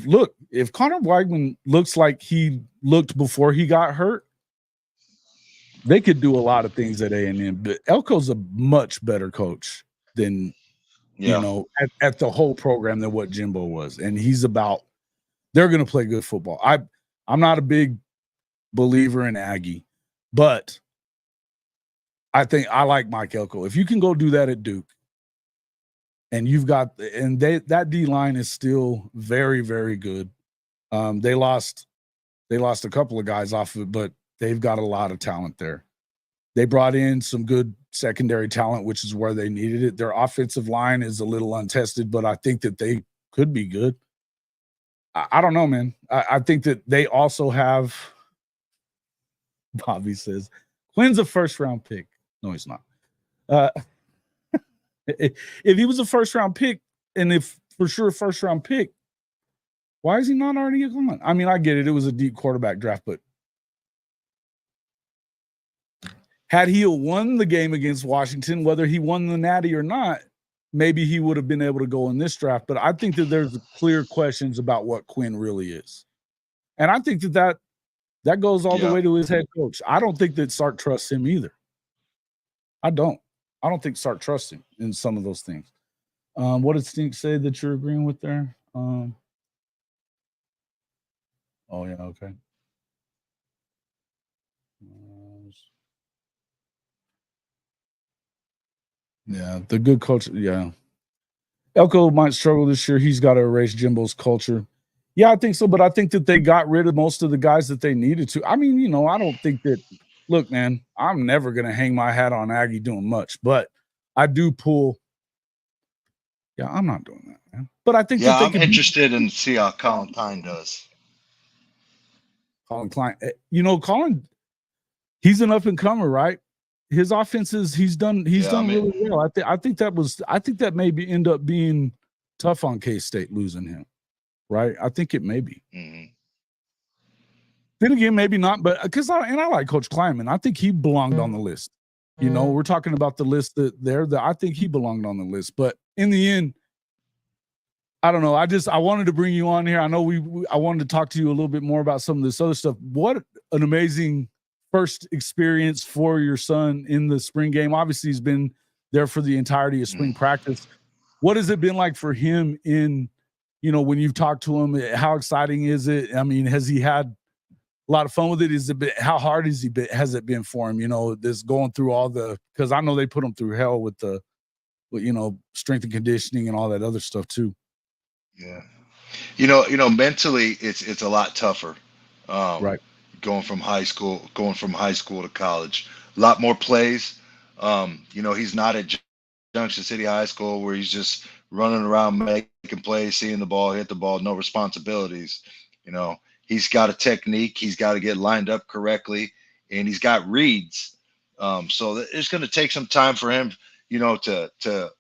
if Connor Weigman looks like he looked before he got hurt, they could do a lot of things at A&M. But Elko's a much better coach than Yeah. at the whole program than what Jimbo was. And they're going to play good football. I'm not a big believer in Aggie, but I think I like Mike Elko. If you can go do that at Duke, and that D line is still very, very good. They lost a couple of guys off of it, but they've got a lot of talent there. They brought in some good secondary talent, which is where they needed it. Their offensive line is a little untested, but I think that they could be good. I don't know, man. I think that they also have. Bobby says Quinn's a first-round pick. No, he's not. If he was a first-round pick, and if for sure a first-round pick, why is he not already gone? I mean, I get it. It was a deep quarterback draft, but had he won the game against Washington, whether he won the Natty or not, maybe he would have been able to go in this draft. But I think that there's clear questions about what Quinn really is. And I think that goes all the way to his head coach. I don't think that Sark trusts him either. I don't think Sark trusts him in some of those things. What did Stink say that you're agreeing with there? Oh, yeah, okay. Yeah, the good coach. Yeah. Elko might struggle this year. He's got to erase Jimbo's culture. Yeah, I think so. But I think that they got rid of most of the guys that they needed to. I mean, I don't think that. Look, man, I'm never going to hang my hat on Aggie doing much, but I do pull. Yeah, I'm not doing that, man. But I think that they I'm interested in see how Colin Klein does. Colin Klein, Colin, he's an up and comer, right? His offenses, he's done really well. I think that maybe end up being tough on K-State losing him, right? I think it may be. Mm-hmm. Then again, maybe not, but because I like Coach Kleinman. I think he belonged on the list. We're talking about the list that I think he belonged on the list. But in the end, I don't know. I wanted to bring you on here. I know I wanted to talk to you a little bit more about some of this other stuff. What an amazing first experience for your son in the spring game. Obviously, he's been there for the entirety of spring practice. What has it been like for him in, when you've talked to him? How exciting is it? I mean, has he had a lot of fun with it? How hard has it been for him? This going through all because I know they put him through hell with strength and conditioning and all that other stuff too. Yeah. Mentally it's a lot tougher. Right. Going from high school to college. A lot more plays. He's not at Junction City High School where he's just running around making plays, seeing the ball, hit the ball, no responsibilities. He's got a technique, he's got to get lined up correctly, and he's got reads. So it's going to take some time for him, to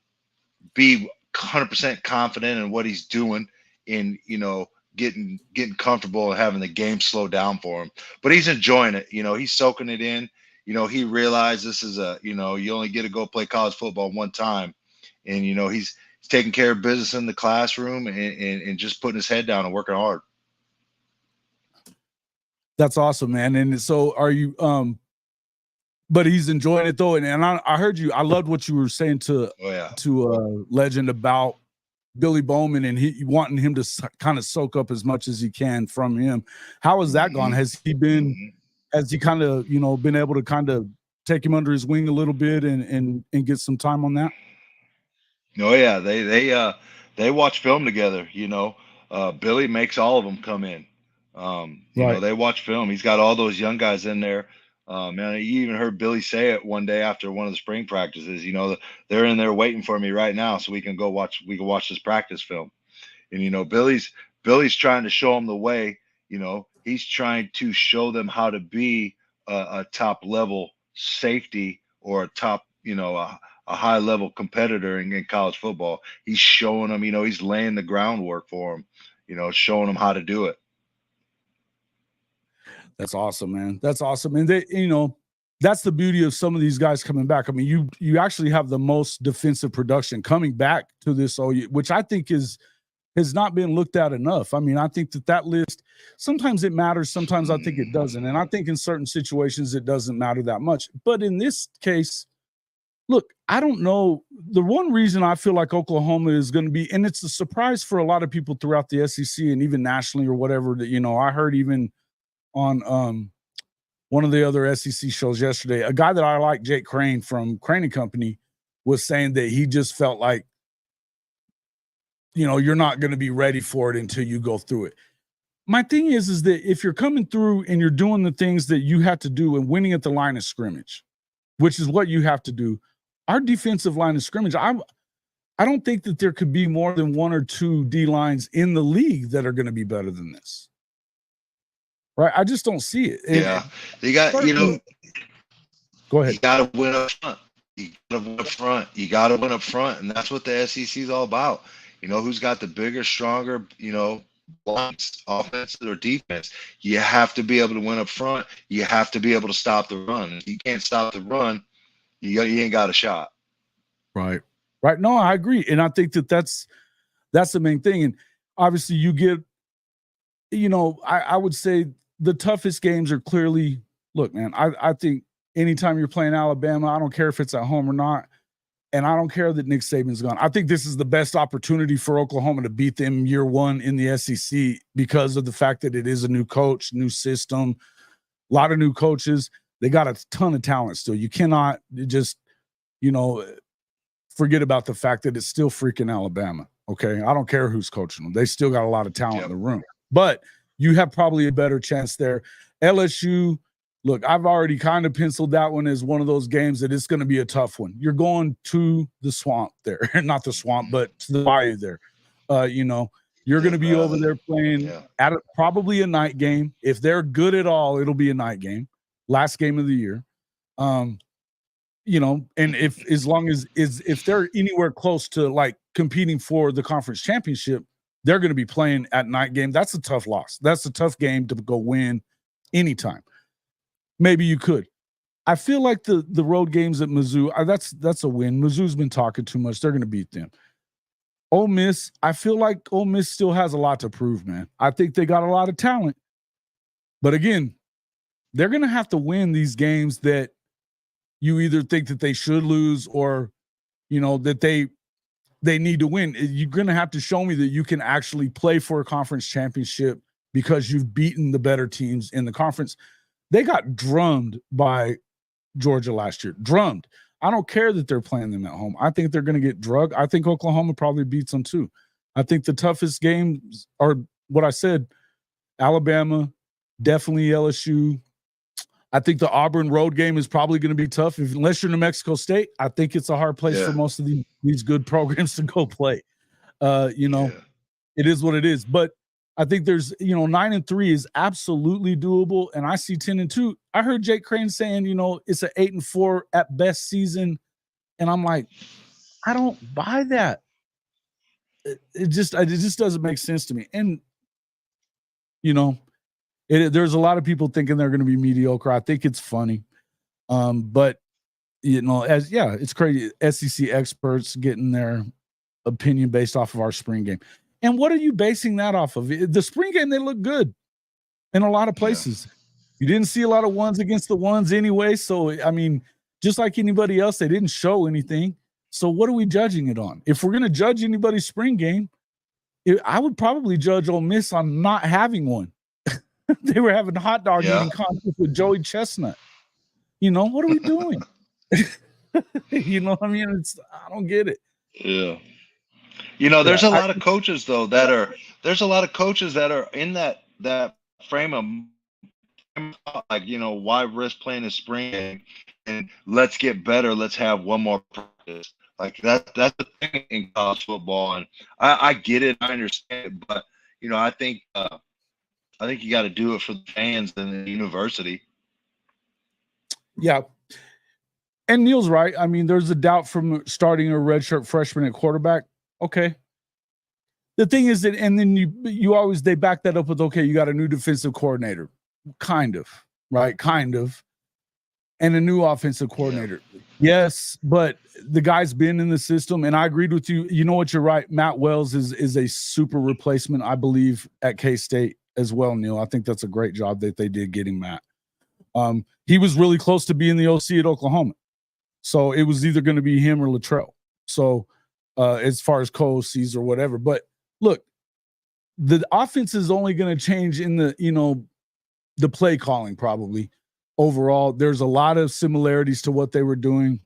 be 100% confident in what he's doing, in getting comfortable and having the game slow down for him. But he's enjoying it. He's soaking it in. He realized this is you only get to go play college football one time, and he's taking care of business in the classroom and just putting his head down and working hard. That's awesome, man. And so are you but he's enjoying it though. And I heard you. I loved what you were saying to Legend about Billy Bowman and he wanting him to kind of soak up as much as he can from him. How has that gone? Has he kind of, been able to kind of take him under his wing a little bit and get some time on that? Oh yeah. They watch film together, Billy makes all of them come in. They watch film. He's got all those young guys in there. Man, you even heard Billy say it one day after one of the spring practices. They're in there waiting for me right now, so we can watch this practice film. And Billy's Billy's trying to show them the way. You know, he's trying to show them how to be a top level safety or a top, you know, a high level competitor in college football. He's showing them, you know, he's laying the groundwork for them, you know, showing them how to do it. That's awesome, man. That's awesome. And they, you know, that's the beauty of some of these guys coming back. I mean, you actually have the most defensive production coming back to this OU, which I think has not been looked at enough. I mean, I think that list, sometimes it matters, sometimes I think it doesn't. And I think in certain situations it doesn't matter that much. But in this case, look, I don't know. The one reason I feel like Oklahoma is going to be, and it's a surprise for a lot of people throughout the SEC and even nationally or whatever, that, you know, I heard even on one of the other SEC shows yesterday, a guy that I like, Jake Crane from Crane & Company, was saying that he just felt like, you know, you're not going to be ready for it until you go through it. My thing is that if you're coming through and you're doing the things that you have to do and winning at the line of scrimmage, which is what you have to do, our defensive line of scrimmage, I don't think that there could be more than one or two D lines in the league that are going to be better than this. Right? I just don't see it. Yeah. You got, you know, go ahead. You got to win up front. You got to win up front. You got to win up front. And that's what the SEC is all about. You know, who's got the bigger, stronger, you know, lines, offense or defense. You have to be able to win up front. You have to be able to stop the run. If you can't stop the run, you ain't got a shot. Right. Right. No, I agree. And I think that's the main thing. And obviously you get, you know, I would say the toughest games are clearly, look, man, I think anytime you're playing Alabama, I don't care if it's at home or not, and I don't care that Nick Saban's gone. I think this is the best opportunity for Oklahoma to beat them year one in the SEC because of the fact that it is a new coach, new system, a lot of new coaches. They got a ton of talent still. You cannot just, you know, forget about the fact that it's still freaking Alabama, okay? I don't care who's coaching them. They still got a lot of talent in the room. But you have probably a better chance there. LSU, look, I've already kind of penciled that one as one of those games that it's going to be a tough one. You're going to the swamp there. Not the swamp, but to the bayou there. You know, you're going to be over there playing at probably a night game. If they're good at all, it'll be a night game. Last game of the year. You know, and if they're anywhere close to like competing for the conference championship, they're going to be playing at night game. That's a tough loss. That's a tough game to go win anytime. Maybe you could. I feel like the road games at Mizzou, that's a win. Mizzou's been talking too much. They're going to beat them. Ole Miss, I feel like Ole Miss still has a lot to prove, man. I think they got a lot of talent. But again, they're going to have to win these games that you either think that they should lose or, you know, that they need to win. You're going to have to show me that you can actually play for a conference championship because you've beaten the better teams in the conference. They got drummed by Georgia last year. Drummed. I don't care that they're playing them at home. I think they're going to get drugged. I think Oklahoma probably beats them too. I think the toughest games are what I said, Alabama, definitely LSU. I think the Auburn road game is probably going to be tough. Unless you're New Mexico State, I think it's a hard place for most of these good programs to go play. You know, it is what it is. But I think there's, you know, 9-3 is absolutely doable. And I see 10-2. I heard Jake Crane saying, you know, it's an 8-4 at best season. And I'm like, I don't buy that. It just doesn't make sense to me. And, you know, there's a lot of people thinking they're going to be mediocre. I think it's funny. But, you know, it's crazy. SEC experts getting their opinion based off of our spring game. And what are you basing that off of? The spring game, they look good in a lot of places. You didn't see a lot of ones against the ones anyway. So, I mean, just like anybody else, they didn't show anything. So what are we judging it on? If we're going to judge anybody's spring game, I would probably judge Ole Miss on not having one. They were having hot dog eating contest with Joey Chestnut. You know, what are we doing? You know what I mean? I don't get it. Yeah. You know, there's a lot of coaches though that are in that frame of like, you know, why risk playing a spring game and let's get better. Let's have one more practice. Like that's the thing in college football. And I get it. I understand it, but I think you got to do it for the fans and the university. Yeah. And Neil's right. I mean, there's a doubt from starting a redshirt freshman at quarterback. Okay. The thing is that, and then you always, they back that up with, okay, you got a new defensive coordinator. Kind of, right? Kind of. And a new offensive coordinator. Yeah. Yes, but the guy's been in the system, and I agreed with you. You know what? You're right. Matt Wells is a super replacement, I believe, at K-State as well, Neil. I think that's a great job that they did getting Matt. He was really close to being the OC at Oklahoma. So it was either going to be him or Luttrell. So as far as co-OCs or whatever. But look, the offense is only going to change in the play calling probably. Overall, there's a lot of similarities to what they were doing.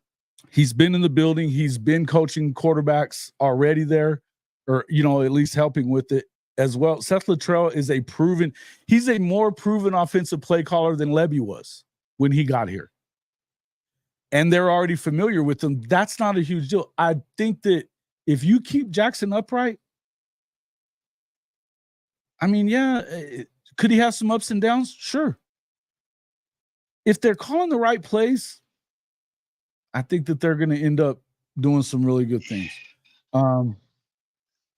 He's been in the building. He's been coaching quarterbacks already there, or, at least helping with it as well. Seth Luttrell is he's a more proven offensive play caller than Lebby was when he got here. And they're already familiar with him. That's not a huge deal. I think that if you keep Jackson upright, I mean, yeah, could he have some ups and downs? Sure. If they're calling the right plays, I think that they're going to end up doing some really good things.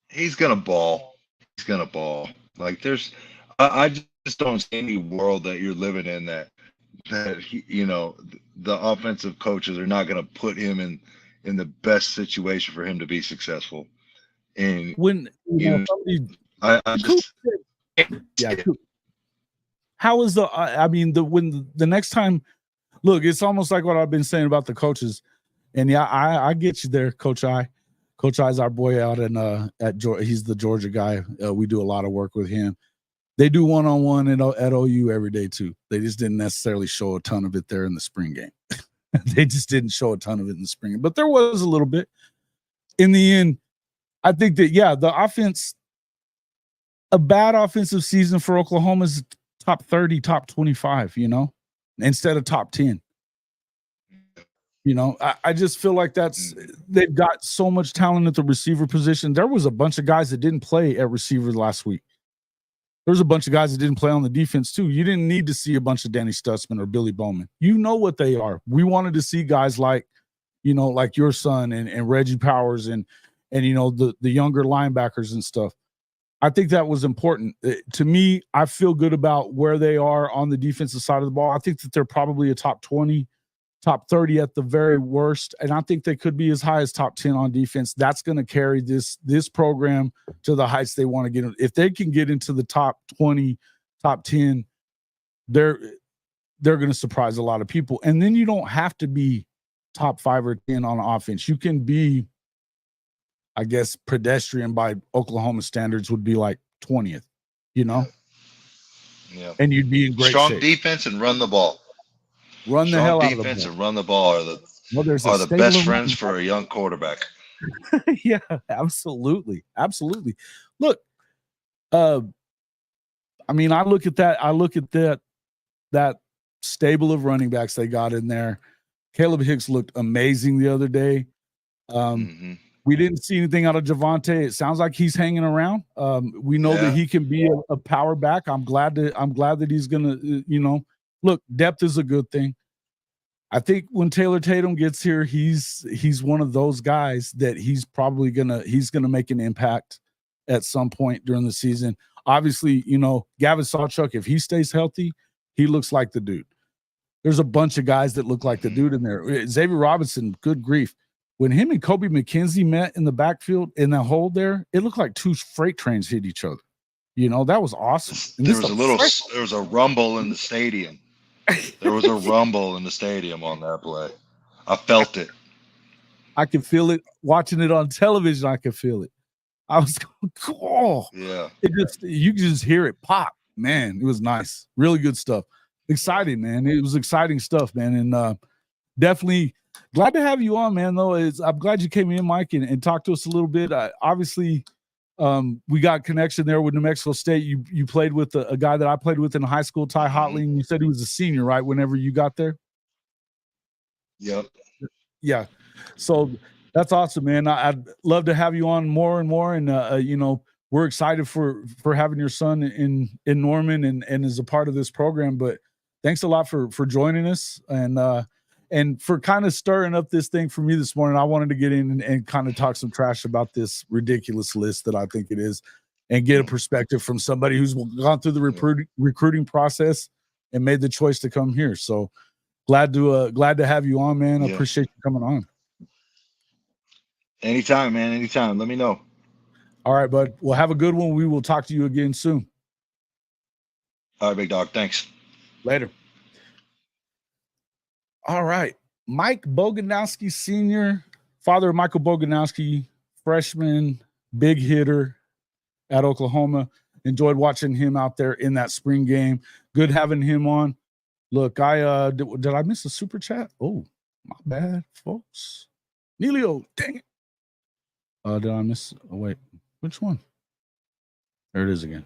He's going to ball. He's going to ball. Like I just don't see any world that you're living in that the offensive coaches are not going to put him in the best situation for him to be successful. And when I just how is when the next time, look, it's almost like what I've been saying about the coaches. And yeah, I get you there, Coach I. Coach I's our boy out at Georgia. He's the Georgia guy. We do a lot of work with him. They do one-on-one at OU every day too. They just didn't necessarily show a ton of it there in the spring game. They just didn't show a ton of it in the spring game, but there was a little bit. In the end, I think that, the offense, a bad offensive season for Oklahoma is top 30, top 25, instead of top 10. I just feel like they've got so much talent at the receiver position. There was a bunch of guys that didn't play at receiver last week. There's a bunch of guys that didn't play on the defense too. You didn't need to see a bunch of Danny Stutzman or Billy Bowman. You know what they are. We wanted to see guys like your son and Reggie Powers and the younger linebackers and stuff. I think that was important. To me, I feel good about where they are on the defensive side of the ball. I think that they're probably a top 20, top 30 at the very worst, and I think they could be as high as top 10 on defense. That's going to carry this program to the heights they want to get in. If they can get into the top 20, top 10, they're going to surprise a lot of people. And then you don't have to be top 5 or 10 on offense. You can be, I guess, pedestrian by Oklahoma standards would be like 20th, Yeah. And you'd be in great strong shape. Defense and run the ball. Run the hell out of the ball. Defense and run the ball are the best friends for a young quarterback. Yeah, absolutely. Absolutely. Look, I look at that stable of running backs they got in there. Caleb Hicks looked amazing the other day. We didn't see anything out of Javonte. It sounds like he's hanging around. We know that he can be a power back. I'm glad that he's gonna, look, depth is a good thing. I think when Taylor Tatum gets here, he's one of those guys that he's probably gonna make an impact at some point during the season. Obviously, Gavin Sawchuk, if he stays healthy, he looks like the dude. There's a bunch of guys that look like the dude in there. Xavier Robinson, good grief. When him and Kobe McKenzie met in the backfield in that hole there, it looked like two freight trains hit each other. That was awesome. There was a rumble in the stadium. There was a rumble in the stadium on that play. I felt it. I could feel it watching it on television. I could feel it. I was going, oh, yeah. You could just hear it pop, man. It was nice, really good stuff. Exciting, man. It was exciting stuff, man, and definitely glad to have you on, man. Though I'm glad you came in, Mike, and talked to us a little bit. Obviously, we got connection there with New Mexico State. You played with a guy that I played with in high school, Ty Hotling. You said he was a senior, right? Whenever you got there. Yep. Yeah. So that's awesome, man. I'd love to have you on more and more, and we're excited for having your son in Norman and as a part of this program. But thanks a lot for joining us and for kind of stirring up this thing for me this morning. I wanted to get in and kind of talk some trash about this ridiculous list that I think it is, and get a perspective from somebody who's gone through the recruiting process and made the choice to come here. So glad to have you on, man. I appreciate you coming on. Anytime, man. Anytime. Let me know. All right, bud. Well, have a good one. We will talk to you again soon. All right, big dog. Thanks. Later. All right. Mike Bogonowski Sr., father of Michael Bogonowski, freshman, big hitter at Oklahoma. Enjoyed watching him out there in that spring game. Good having him on. Look, did I miss a super chat? Oh, my bad, folks. Neilio, dang it. Did I miss? Oh, wait. Which one? There it is again.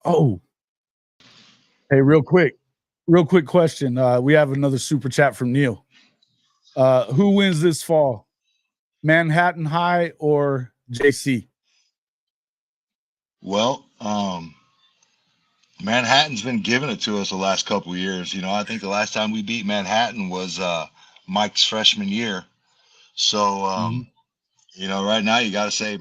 Oh. Hey, real quick question. We have another super chat from Neil. Who wins this fall? Manhattan High or JC? Well, Manhattan's been giving it to us the last couple of years. You know, I think the last time we beat Manhattan was Mike's freshman year. So, you know, right now you got to say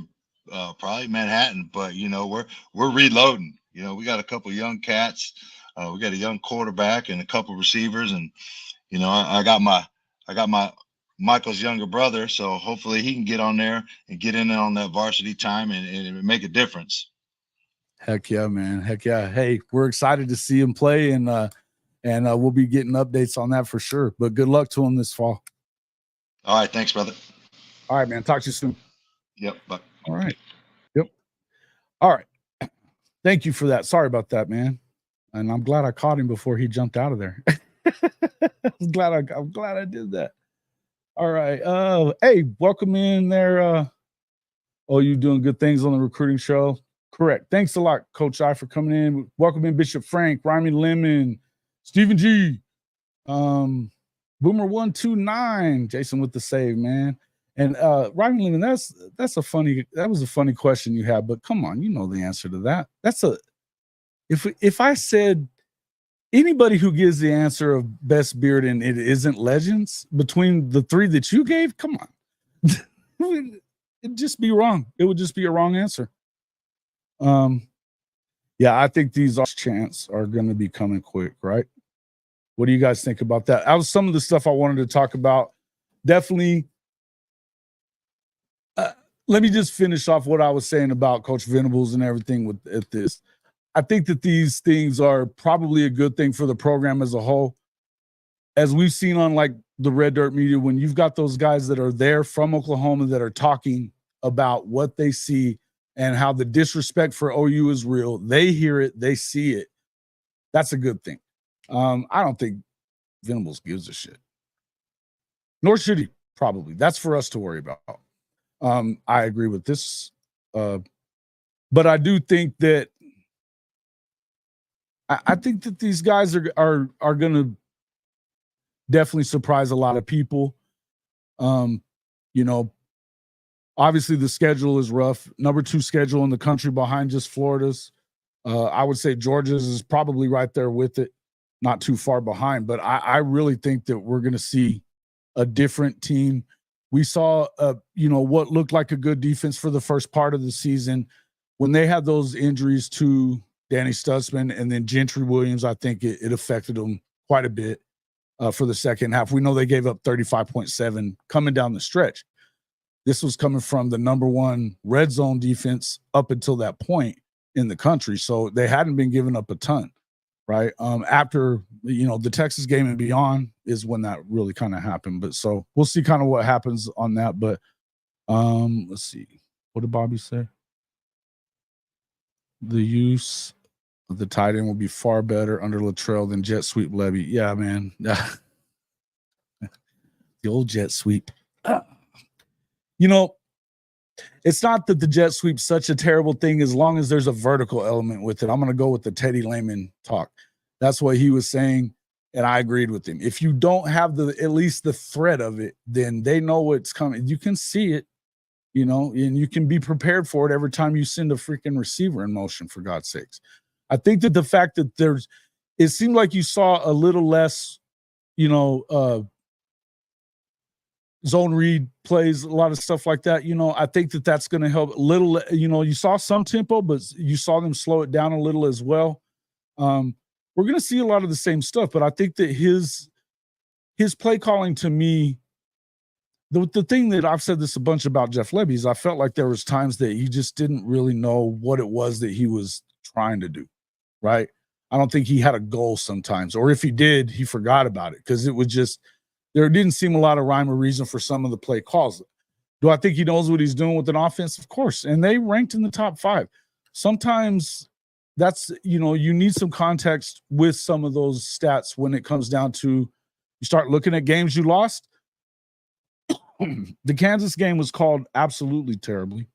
probably Manhattan, but you know, we're reloading. You know, we got a couple young cats. We got a young quarterback and a couple receivers, and you know, I got my Michael's younger brother, so hopefully he can get on there and get in on that varsity time and make a difference. Heck yeah, man. Heck yeah. Hey, we're excited to see him play, and we'll be getting updates on that for sure. But good luck to him this fall. All right, thanks, brother. All right, man. Talk to you soon. Yep. Bye. All right. Yep. All right. Thank you for that. Sorry about that, man. And I'm glad I caught him before he jumped out of there. I'm glad I did that. All right. Hey, welcome in there. You doing good things on the recruiting show. Correct. Thanks a lot, Coach I, for coming in. Welcome in Bishop Frank, Rhymy Lemon, Stephen G, Boomer 129, Jason with the save, man. And Rhymy Lemon, that was a funny question you had, but come on, you know the answer to that. If I said anybody who gives the answer of best beard and it isn't Legends between the three that you gave, come on. It'd just be wrong. It would just be a wrong answer. Yeah, I think these chants are going to be coming quick, right? What do you guys think about that? That was some of the stuff I wanted to talk about. Definitely. Let me just finish off what I was saying about Coach Venables and everything at this. I think that these things are probably a good thing for the program as a whole. As we've seen on like the Red Dirt Media, when you've got those guys that are there from Oklahoma that are talking about what they see and how the disrespect for OU is real, they hear it, they see it. That's a good thing. I don't think Venables gives a shit. Nor should he, probably. That's for us to worry about. I agree with this. But I do think that I think that these guys are going to definitely surprise a lot of people. You know, obviously the schedule is rough. Number 2 schedule in the country behind just Florida's. I would say Georgia's is probably right there with it, not too far behind. But I really think that we're going to see a different team. We saw, what looked like a good defense for the first part of the season. When they had those injuries to Danny Stutzman and then Gentry Williams, I think it affected them quite a bit for the second half. We know they gave up 35.7 coming down the stretch. This was coming from the number 1 red zone defense up until that point in the country. So they hadn't been giving up a ton, right? After, the Texas game and beyond is when that really kind of happened. But so we'll see kind of what happens on that. But let's see. What did Bobby say? The use of the tight end will be far better under Latrell than jet sweep Levy. Yeah, man. The old jet sweep. It's not that the jet sweep's such a terrible thing as long as there's a vertical element with it. I'm going to go with the Teddy Lehman talk. That's what he was saying, and I agreed with him. If you don't have at least the threat of it, then they know what's coming. You can see it. and you can be prepared for it every time you send a freaking receiver in motion, for God's sakes. I think that the fact that it seemed like you saw a little less, zone read plays, a lot of stuff like that. I think that that's going to help a little. You saw some tempo, but you saw them slow it down a little as well. We're going to see a lot of the same stuff, but I think that his play calling, to me, the thing that I've said this a bunch about Jeff Lebby is I felt like there was times that he just didn't really know what it was that he was trying to do, right? I don't think he had a goal sometimes, or if he did, he forgot about it because it was just there didn't seem a lot of rhyme or reason for some of the play calls. Do I think he knows what he's doing with an offense? Of course, and they ranked in the top 5. Sometimes that's, you need some context with some of those stats when it comes down to you start looking at games you lost. The Kansas game was called absolutely terribly.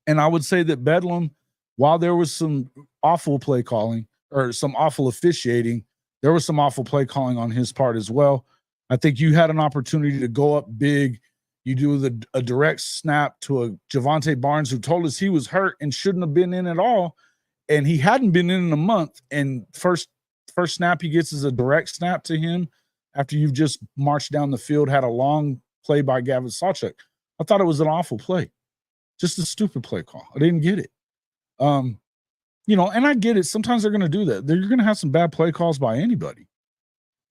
And I would say that Bedlam, while there was some awful play calling or some awful officiating, there was some awful play calling on his part as well. I think you had an opportunity to go up big. You do a direct snap to a Javonte Barnes who told us he was hurt and shouldn't have been in at all. And he hadn't been in a month. And first snap he gets is a direct snap to him after you've just marched down the field, had a long play by Gavin Sawchuk. I thought it was an awful play. Just a stupid play call. I didn't get it. And I get it. Sometimes they're going to do that. You're going to have some bad play calls by anybody.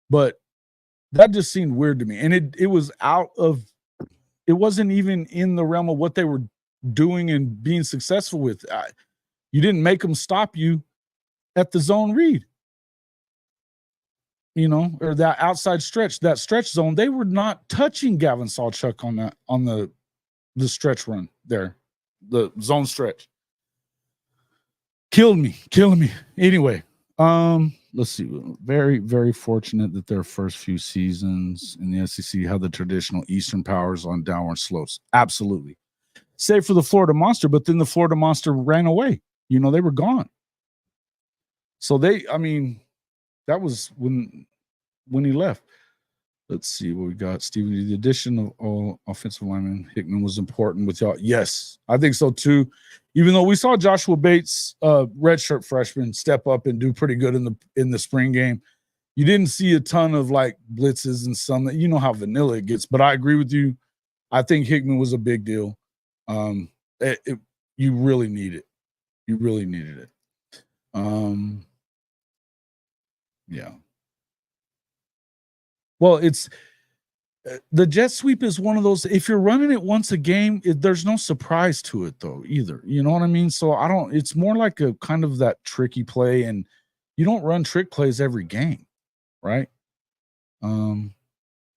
But that just seemed weird to me. And it was it wasn't even in the realm of what they were doing and being successful with. You didn't make them stop you at the zone read, or that outside stretch, that stretch zone. They were not touching Gavin Sawchuk on the stretch run there, the zone stretch. Killing me. Anyway, let's see. Very, very fortunate that their first few seasons in the SEC had the traditional Eastern powers on downward slopes. Absolutely. Save for the Florida Monster, but then the Florida Monster ran away. They were gone. So that was when he left. Let's see what we got. Stephen, the addition of all offensive linemen, Hickman was important with y'all. Yes, I think so too. Even though we saw Joshua Bates, redshirt freshman, step up and do pretty good in the spring game, you didn't see a ton of like blitzes and some. How vanilla it gets. But I agree with you. I think Hickman was a big deal. You really need it. You really needed it. Yeah. Well, it's the jet sweep is one of those. If you're running it once a game, there's no surprise to it though either. You know what I mean? So it's more like a kind of that tricky play, and you don't run trick plays every game, right?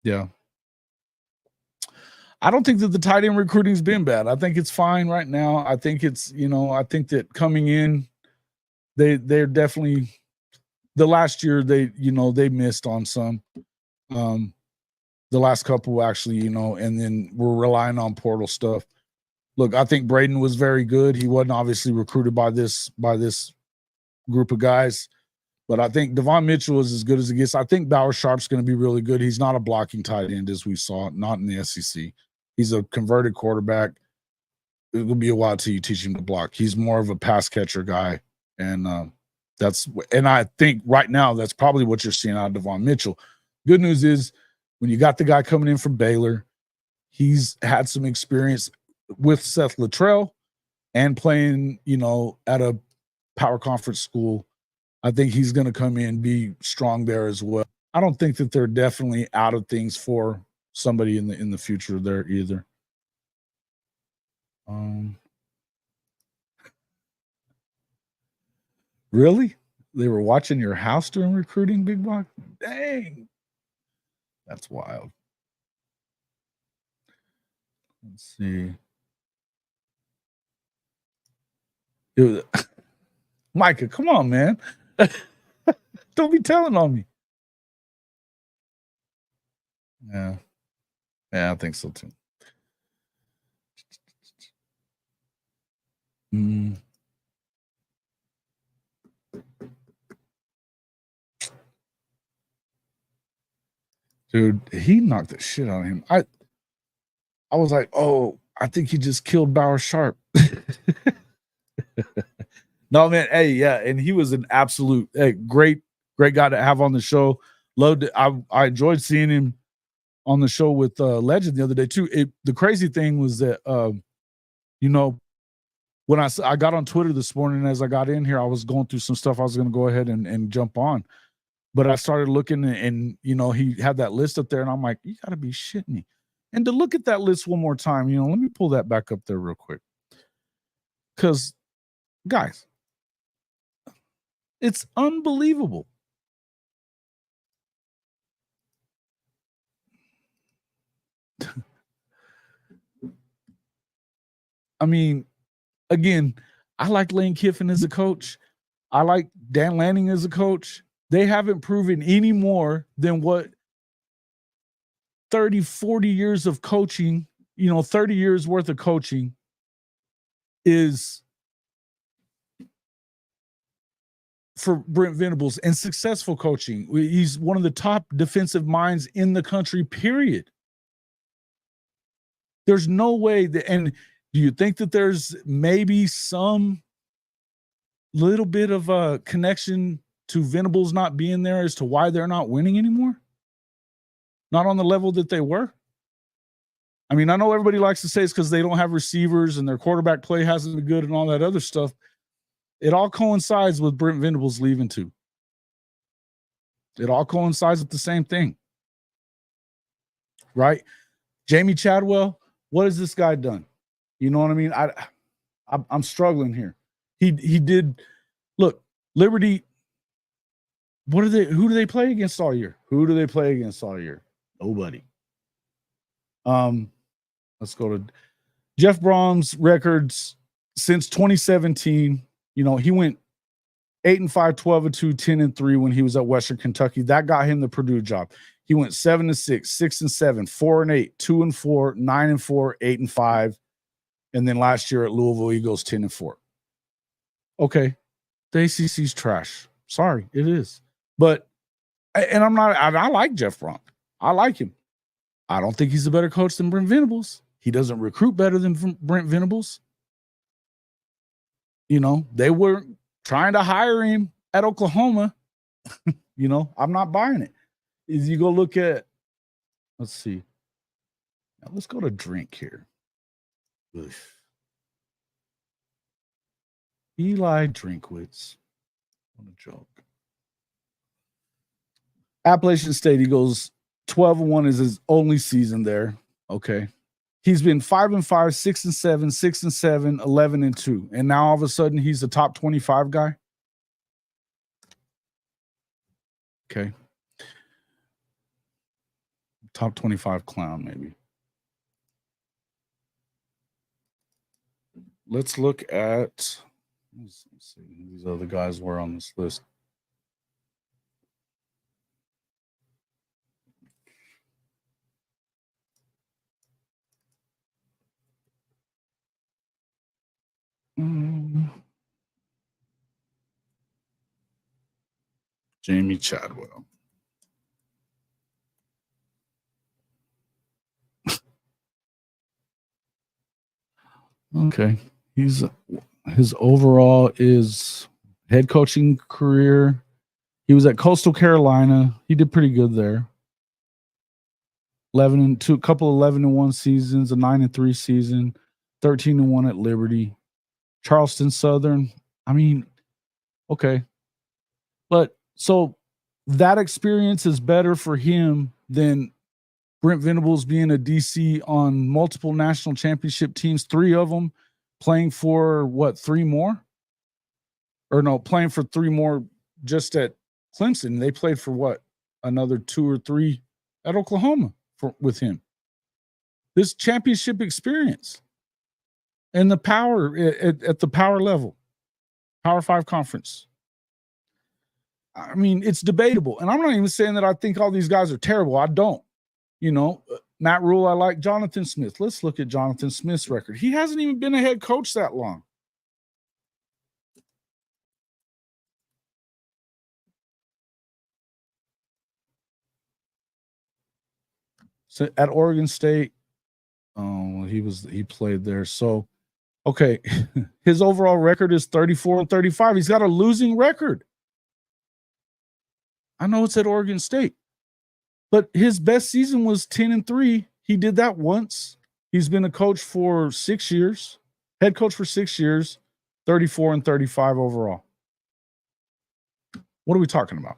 Yeah. I don't think that the tight end recruiting's been bad. I think it's fine right now. I think it's, I think that coming in, they're definitely the last year they missed on some. The last couple actually, and then we're relying on portal stuff. Look, I think Braden was very good. He wasn't obviously recruited by this group of guys, but I think Devon Mitchell is as good as it gets. I think Bauer Sharp's going to be really good. He's not a blocking tight end as we saw, not in the SEC. He's a converted quarterback. It will be a while till you teach him to block. He's more of a pass catcher guy, and I think right now that's probably what you're seeing out of Devon Mitchell. Good news is when you got the guy coming in from Baylor, he's had some experience with Seth Luttrell and playing, at a power conference school. I think he's going to come in, be strong there as well. I don't think that they're definitely out of things for somebody in the future there either. Really? They were watching your house during recruiting, Big Block? Dang. That's wild. Let's see. Micah, come on, man. Don't be telling on me. Yeah. Yeah, I think so too. Dude, he knocked the shit out of him. I was like, oh, I think he just killed Bauer Sharp. No, man. Hey, yeah. And he was an absolute great guy to have on the show. Loved it. I enjoyed seeing him on the show with Legend the other day too. The crazy thing was that, when I got on Twitter this morning, as I got in here, I was going through some stuff. I was going to go ahead and jump on, but I started looking and he had that list up there and I'm like, you gotta be shitting me. And to look at that list one more time, let me pull that back up there real quick. Cause guys, it's unbelievable. I mean, again, I like Lane Kiffin as a coach. I like Dan Lanning as a coach. They haven't proven any more than what 30, 40 years of coaching, 30 years worth of coaching is for Brent Venables, and successful coaching. He's one of the top defensive minds in the country, period. There's no way that, and do you think that there's maybe some little bit of a connection to Venables not being there as to why they're not winning anymore? Not on the level that they were? I mean, I know everybody likes to say it's because they don't have receivers and their quarterback play hasn't been good and all that other stuff. It all coincides with Brent Venables leaving too. It all coincides with the same thing. Right? Jamie Chadwell, what has this guy done? You know what I mean? I'm struggling here. He did look, Liberty. Who do they play against all year? Nobody. Let's go to Jeff Brom's records since 2017. He went 8-5, 12-2, 10-3 when he was at Western Kentucky. That got him the Purdue job. He went 7-6, 6-7, 4-8, 2-4, 9-4, 8-5, and then last year at Louisville Eagles 10-4. Okay, the ACC's trash. Sorry, it is. But and I like Jeff Brom. I like him. I don't think he's a better coach than Brent Venables. He doesn't recruit better than Brent Venables. They were trying to hire him at Oklahoma. I'm not buying it. If you go look at, let's see. Now let's go to drink here. Ugh. Eli Drinkwitz. What a joke. Appalachian State, he goes 12-1 is his only season there. Okay. He's been 5-5, 6-7, 6-7, 11-2. And now all of a sudden he's a top 25 guy. Okay. Top 25 clown, maybe. Let's look at, let's see who these other guys were on this list. Jamie Chadwell. Okay. His overall is head coaching career. He was at Coastal Carolina. He did pretty good there. 11-2, a couple 11-1 seasons, a 9-3 season, 13-1 at Liberty. Charleston Southern. I mean, okay. But so that experience is better for him than Brent Venables being a DC on multiple national championship teams, 3 of them, playing for 3 more? Or no, playing for 3 more just at Clemson. They played for another 2 or 3 at Oklahoma with him. This championship experience and the power at the power level, Power 5 conference. I mean, it's debatable. And I'm not even saying that I think all these guys are terrible. I don't. Matt Rule, I like. Jonathan Smith. Let's look at Jonathan Smith's record. He hasn't even been a head coach that long. So at Oregon State, Oh, he played there. So, okay, his overall record is 34-35. He's got a losing record. I know it's at Oregon State, but his best season was 10-3. He did that once. He's been a coach for 6 years, head coach for 6 years, 34-35 overall. What are we talking about?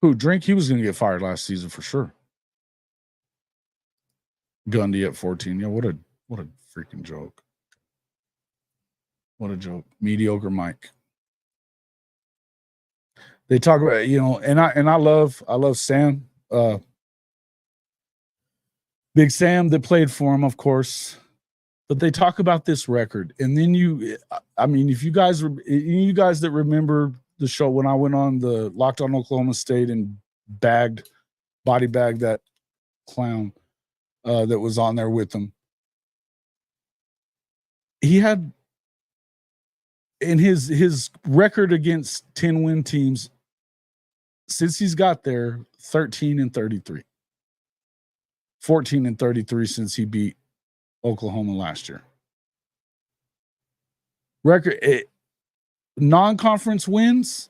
Who, Drink? He was going to get fired last season for sure. Gundy at 14. Yeah, what a freaking joke. What a joke. Mediocre Mike. They talk about, and I love Sam. Big Sam that played for him, of course. But they talk about this record. And then if you guys that remember the show when I went on the Locked On Oklahoma State and body bagged that clown that was on there with them. He had in his record against 10-win teams since he's got there 13-33. 14-33 since he beat Oklahoma last year. Record non-conference wins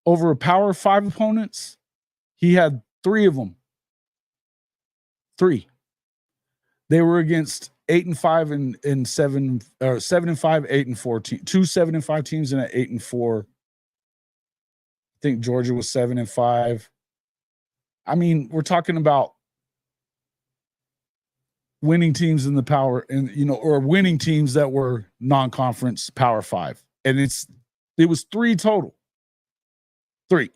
over a Power 5 opponents. He had 3 of them. 3. They were against 8-5 and 7, or 7-5, 8-4 2 7-5 teams and an 8-4. I think Georgia was 7-5. I mean, we're talking about winning teams in the Power, and or winning teams that were non-conference Power 5, and it was 3 total. 3.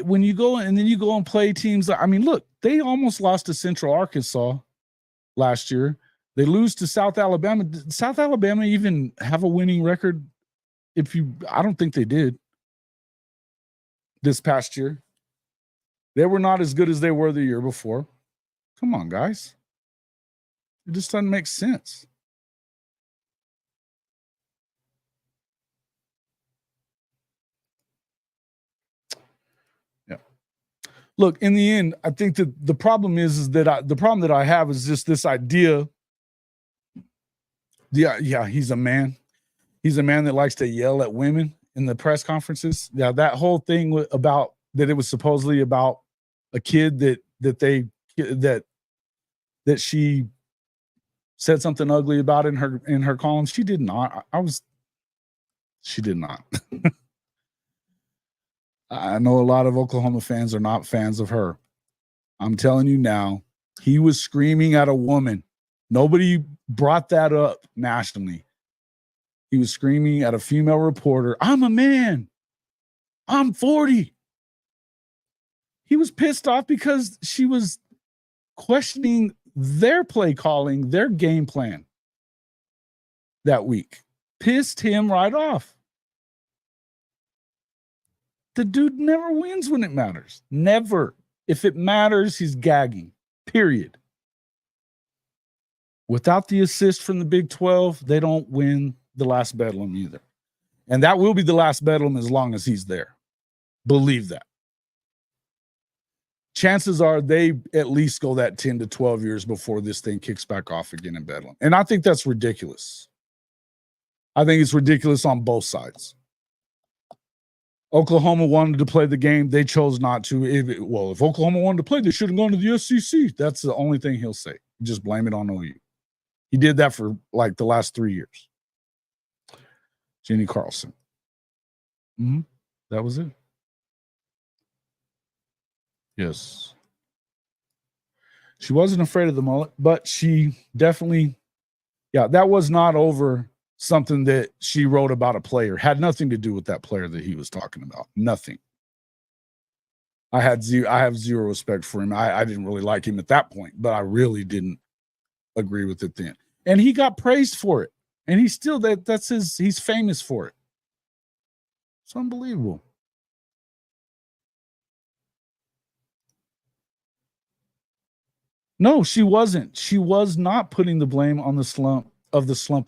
When you go and then you go and play teams, I mean, look, they almost lost to Central Arkansas last year. They lose to South Alabama. Did South Alabama even have a winning record? I don't think they did this past year. They were not as good as they were the year before. Come on, guys. It just doesn't make sense. Yeah. Look, in the end, I think that the problem is that the problem that I have is just this idea. Yeah, he's a man. He's a man that likes to yell at women in the press conferences. Yeah, that whole thing about that it was supposedly about a kid that she said something ugly about in her column. She did not. She did not. I know a lot of Oklahoma fans are not fans of her. I'm telling you now, he was screaming at a woman. Nobody brought that up nationally. He was screaming at a female reporter, "I'm a man. I'm 40. He was pissed off because she was questioning their play calling, their game plan that week. Pissed him right off. The dude never wins when it matters. Never. If it matters, he's gagging. Period. Without the assist from the Big 12, they don't win the last Bedlam either. And that will be the last Bedlam as long as he's there. Believe that. Chances are they at least go that 10 to 12 years before this thing kicks back off again in Bedlam. And I think that's ridiculous. I think it's ridiculous on both sides. Oklahoma wanted to play the game. They chose not to. If Oklahoma wanted to play, they should have gone to the SEC. That's the only thing he'll say. Just blame it on OU. He did that for like the last 3 years. Jenny Carlson. That was it. Yes. She wasn't afraid of the mullet, but she definitely, that was not over something that she wrote about a player. Had nothing to do with that player that he was talking about. Nothing. I have zero respect for him. I didn't really like him at that point, but I really didn't agree with it then. And he got praised for it. And he's still he's famous for it. It's unbelievable. No, she wasn't. She was not putting the blame on the slump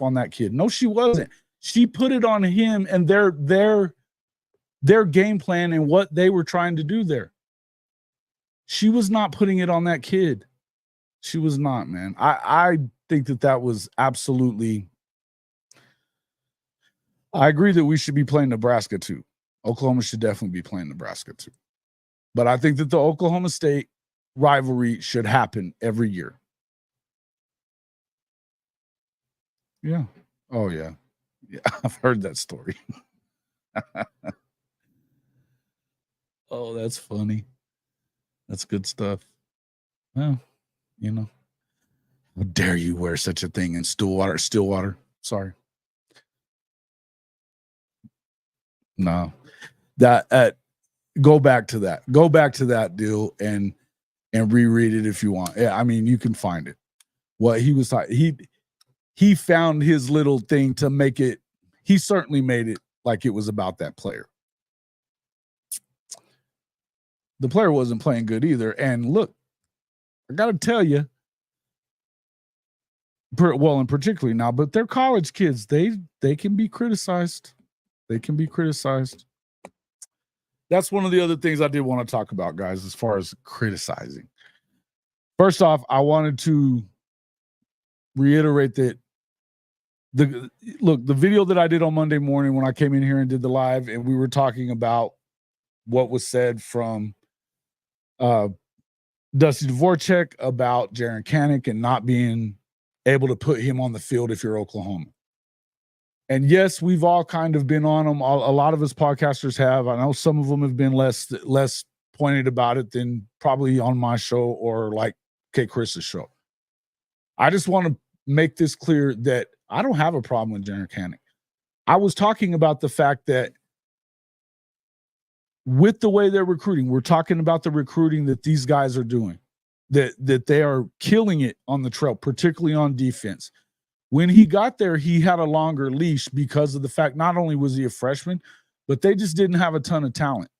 on that kid. No, she wasn't. She put it on him and their game plan and what they were trying to do there. She was not putting it on that kid. She was not, man. I think that was absolutely. I agree that we should be playing Nebraska too. Oklahoma should definitely be playing Nebraska too. But I think that the Oklahoma State rivalry should happen every year. Yeah. Oh, yeah. Yeah, I've heard that story. Oh, that's funny. That's good stuff. Well, you know, how dare you wear such a thing in Stillwater? Sorry. No. That go back to that. Go back to that deal and reread it if you want. Yeah, I mean, you can find it. What he was he found his little thing to make it. He certainly made it like it was about that player. The player wasn't playing good either. And look, I got to tell you, well, and particularly now, but they're college kids. They can be criticized. They can be criticized. That's one of the other things I did want to talk about, guys, as far as criticizing. First off, I wanted to reiterate that the video that I did on Monday morning when I came in here and did the live, and we were talking about what was said from Dusty Dvorak about Jaren Kanak and not being able to put him on the field if you're Oklahoma. And yes, we've all kind of been on them. A lot of us podcasters have. I know some of them have been less pointed about it than probably on my show or like K. Chris's show. I just want to make this clear that I don't have a problem with Jaren Kanak. I was talking about the fact that with the way they're recruiting, we're talking about the recruiting that these guys are doing, that they are killing it on the trail, particularly on defense. When he got there, he had a longer leash because of the fact not only was he a freshman, but they just didn't have a ton of talent.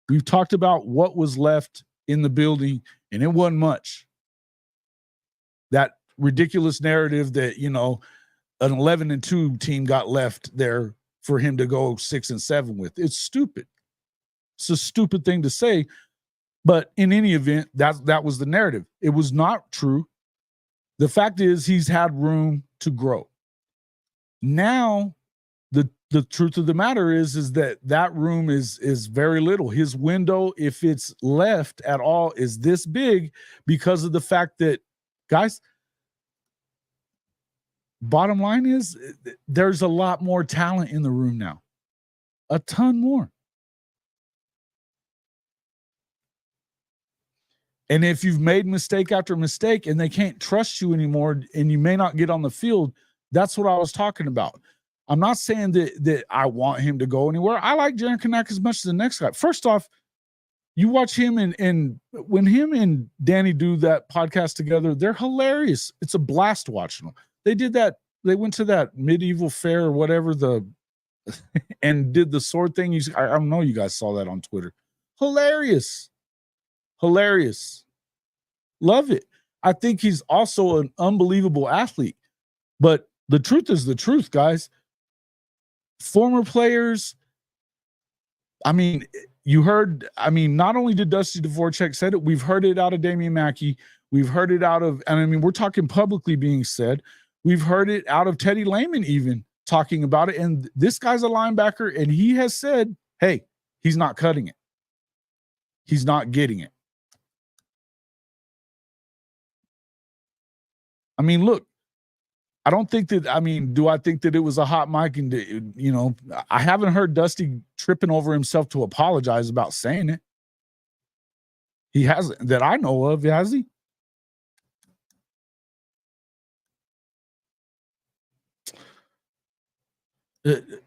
We've talked about what was left in the building, and it wasn't much. That ridiculous narrative that, you know, an 11-2 team got left there for him to go 6-7 with. It's stupid. It's a stupid thing to say, but in any event, that was the narrative. It was not true. The fact is he's had room to grow. Now, the truth of the matter is that room is very little. His window, if it's left at all, is this big because of the fact that, guys, bottom line is there's a lot more talent in the room now. A ton more. And if you've made mistake after mistake and they can't trust you anymore and you may not get on the field, that's what I was talking about. I'm not saying that I want him to go anywhere. I like Jaren Kanak as much as the next guy. First off, you watch him and when him and Danny do that podcast together, they're hilarious. It's a blast watching them. They did that. They went to that medieval fair or whatever and did the sword thing. I know you guys saw that on Twitter. Hilarious. Love it. I think he's also an unbelievable athlete. But the truth is the truth, guys. Former players, I mean, you heard, not only did Dusty Dvorak say it, we've heard it out of Damian Mackey. We've heard it out of, and I mean, we're talking publicly being said. We've heard it out of Teddy Lehman even talking about it. And this guy's a linebacker, and he has said, hey, he's not cutting it. He's not getting it. I mean, look, I don't think that, do I think that it was a hot mic? And, you know, I haven't heard Dusty tripping over himself to apologize about saying it. He hasn't, that I know of, has he?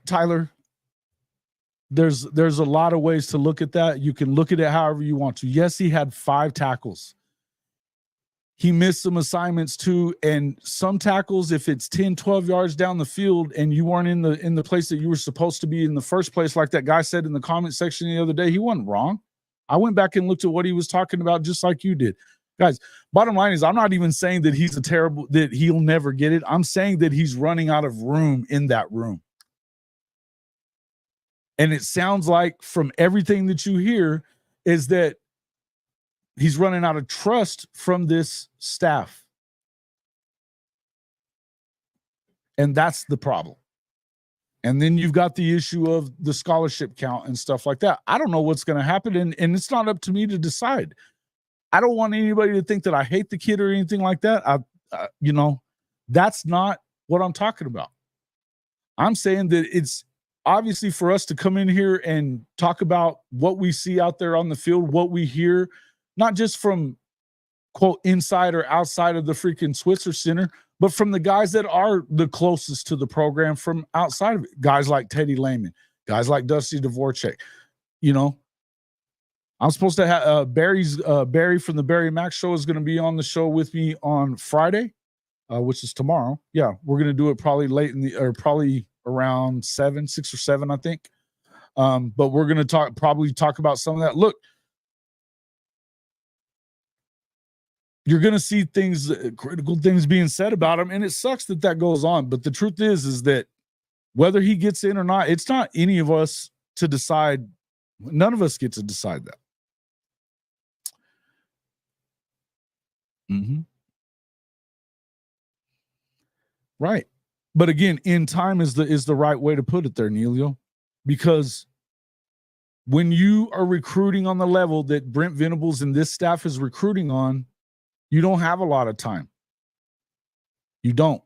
Tyler, there's a lot of ways to look at that. You can look at it however you want to. Yes, he had 5 tackles. He missed some assignments too, and some tackles, if it's 10, 12 yards down the field and you weren't in the place that you were supposed to be in the first place, like that guy said in the comment section the other day, he wasn't wrong. I went back and looked at what he was talking about just like you did. Guys, bottom line is I'm not even saying that that he'll never get it. I'm saying that he's running out of room in that room. And it sounds like from everything that you hear is that he's running out of trust from this staff. And that's the problem. And then you've got the issue of the scholarship count and stuff like that. I don't know what's going to happen, and it's not up to me to decide. I don't want anybody to think that I hate the kid or anything like that. That's not what I'm talking about. I'm saying that it's obviously for us to come in here and talk about what we see out there on the field, what we hear, not just from, quote, inside or outside of the freaking Switzer Center, but from the guys that are the closest to the program from outside of it. Guys like Teddy Lehman, guys like Dusty Dvorak. I'm supposed to have Barry from the Barry Max Show is going to be on the show with me on Friday, which is tomorrow. Yeah, we're going to do it probably probably around 6 or 7, I think. But we're going to probably talk about some of that. Look, you're going to see things, critical things being said about him, and it sucks that goes on. But the truth is that whether he gets in or not, it's not any of us to decide. None of us get to decide that. Mm-hmm. Right. But again, in time is the right way to put it there, Neilio, because when you are recruiting on the level that Brent Venables and this staff is recruiting on, you don't have a lot of time. You don't.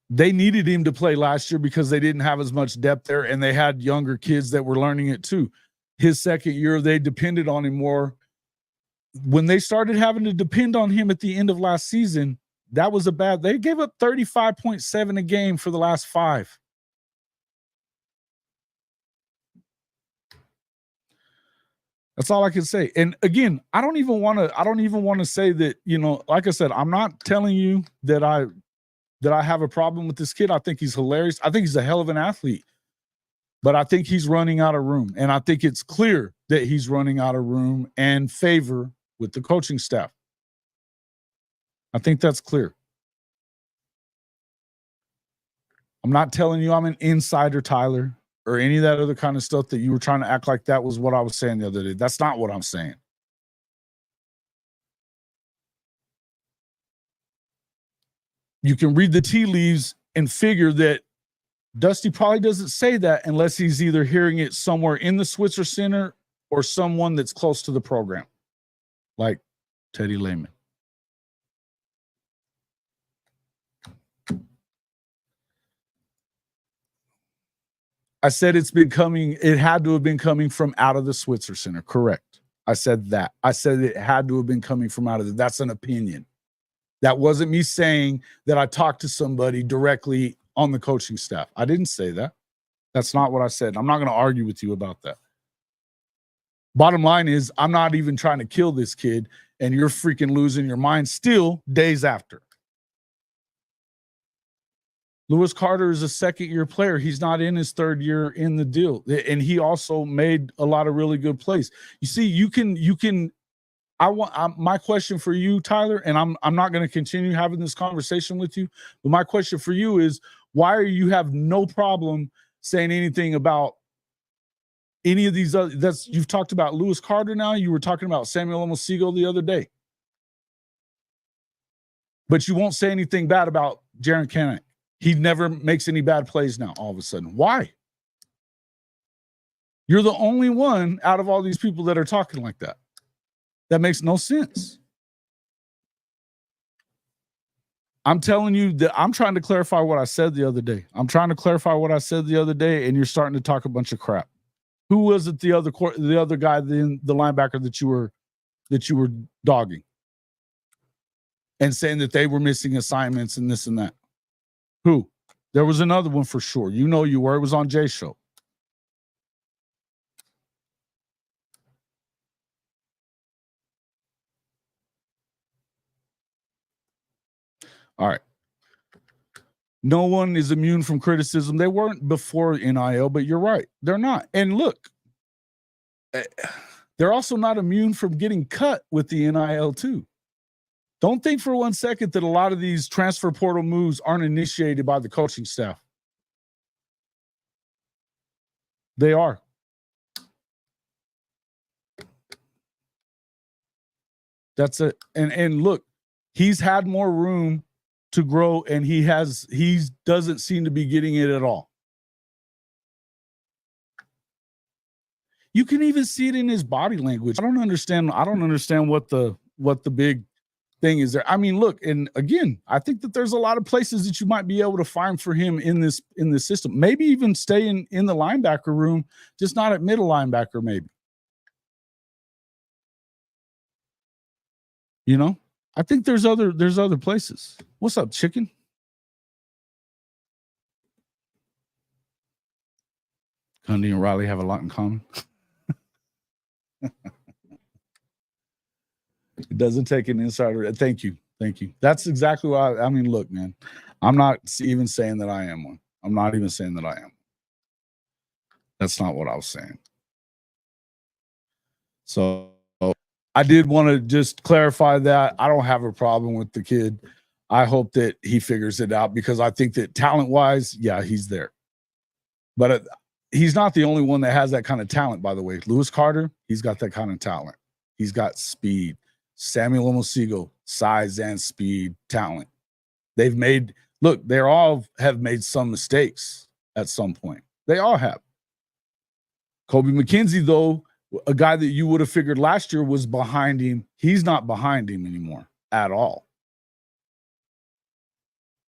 They needed him to play last year because they didn't have as much depth there, and they had younger kids that were learning it too. His second year, they depended on him more. When they started having to depend on him at the end of last season, that was they gave up 35.7 a game for the last 5. That's all I can say. And again, I don't even want to say that, like I said, I'm not telling you that I have a problem with this kid. I think he's hilarious. I think he's a hell of an athlete. But I think he's running out of room. And I think it's clear that he's running out of room and favor with the coaching staff. I think that's clear. I'm not telling you I'm an insider, Tyler, or any of that other kind of stuff that you were trying to act like that was what I was saying the other day. That's not what I'm saying. You can read the tea leaves and figure that Dusty probably doesn't say that unless he's either hearing it somewhere in the Switzer Center or someone that's close to the program, like Teddy Lehman. I said it had to have been coming from out of the Switzer Center. Correct. I said that. I said it had to have been coming from out of there. That's an opinion. That wasn't me saying that I talked to somebody directly on the coaching staff. I didn't say that. That's not what I said. I'm not going to argue with you about that. Bottom line is, I'm not even trying to kill this kid, and you're freaking losing your mind still days after. Lewis Carter is a second-year player. He's not in his third year in the deal, and he also made a lot of really good plays. You see, my question for you, Tyler, and I'm not going to continue having this conversation with you, but my question for you is, why are you have no problem saying anything about any of these other? You've talked about Lewis Carter now. You were talking about Samuel Omosigo the other day, but you won't say anything bad about Jaron Kanak. He never makes any bad plays now. All of a sudden, why? You're the only one out of all these people that are talking like that. That makes no sense. I'm telling you that I'm trying to clarify what I said the other day. And you're starting to talk a bunch of crap. Who was it? The other guy, the linebacker that you were dogging and saying that they were missing assignments and this and that. Who? There was another one for sure. You were. It was on Jay's show. All right. No one is immune from criticism. They weren't before NIL, but you're right. They're not. And look, they're also not immune from getting cut with the NIL too. Don't think for 1 second that a lot of these transfer portal moves aren't initiated by the coaching staff. They are. That's it. And look, he's had more room to grow, and he doesn't seem to be getting it at all. You can even see it in his body language. I don't understand what the big thing is there. I mean, look, and again, I think that there's a lot of places that you might be able to find for him in this system. Maybe even stay in the linebacker room, just not at middle linebacker, maybe. You know, I think there's other places. What's up, chicken? Cundy and Riley have a lot in common. It doesn't take an insider. Thank you. That's exactly why. I mean, look, man, I'm not even saying that I am one. I'm not even saying that I am. That's not what I was saying. So I did want to just clarify that. I don't have a problem with the kid. I hope that he figures it out, because I think that talent-wise, yeah, he's there. But he's not the only one that has that kind of talent, by the way. Lewis Carter, he's got that kind of talent. He's got speed. Samuel Omosigo, size and speed, talent. They all have made some mistakes at some point. They all have. Kobe McKenzie, though, a guy that you would have figured last year was behind him, he's not behind him anymore at all.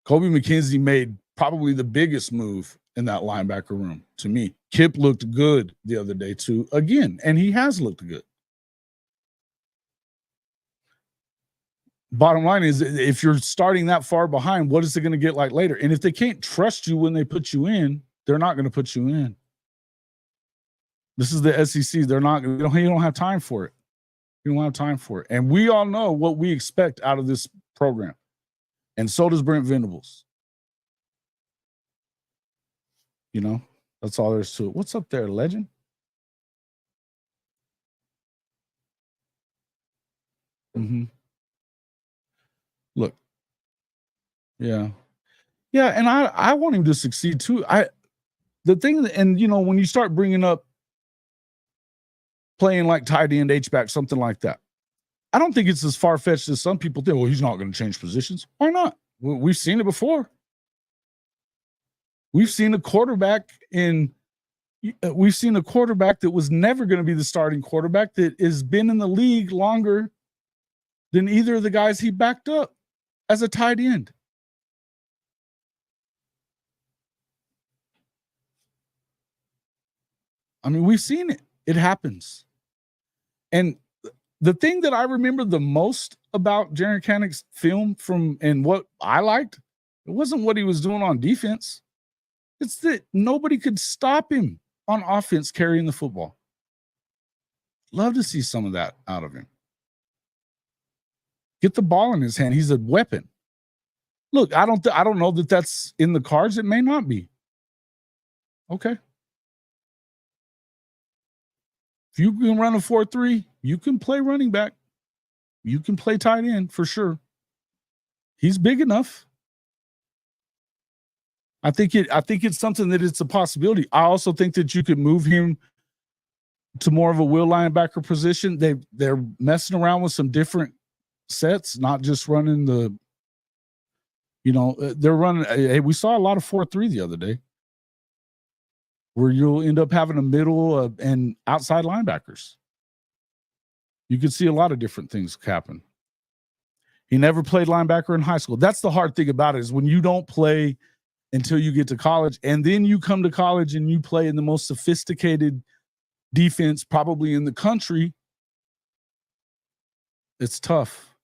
Kobe McKenzie made probably the biggest move in that linebacker room to me. Kip looked good the other day too, again, and he has looked good. Bottom line is, if you're starting that far behind, what is it going to get like later? And if they can't trust you when they put you in, they're not going to put you in. This is the SEC. They're not. You don't have time for it. You don't have time for it. And we all know what we expect out of this program. And so does Brent Venables. You know, that's all there is to it. What's up there, legend? Mm-hmm. Look. Yeah. Yeah, and I want him to succeed too. The thing, and you know, when you start bringing up playing like tight end, H-back, something like that, I don't think it's as far-fetched as some people think. Well, he's not going to change positions. Why not? We've seen it before. We've seen a quarterback that was never going to be the starting quarterback that has been in the league longer than either of the guys he backed up as a tight end. I mean, we've seen it. It happens. And the thing that I remember the most about Jaren Kanic's film and what I liked, it wasn't what he was doing on defense. It's that nobody could stop him on offense carrying the football. Love to see some of that out of him. Get the ball in his hand. He's a weapon. Look, I don't know that that's in the cards. It may not be. Okay. If you can run a 4-3, you can play running back. You can play tight end for sure. He's big enough. I think it's something that it's a possibility. I also think that you could move him to more of a will linebacker position. They're messing around with some different sets, not just running the, they're running. Hey, we saw a lot of 4-3 the other day, where you'll end up having a middle and outside linebackers. You could see a lot of different things happen. He never played linebacker in high school. That's the hard thing about it, is when you don't play until you get to college, and then you come to college and you play in the most sophisticated defense probably in the country. It's tough.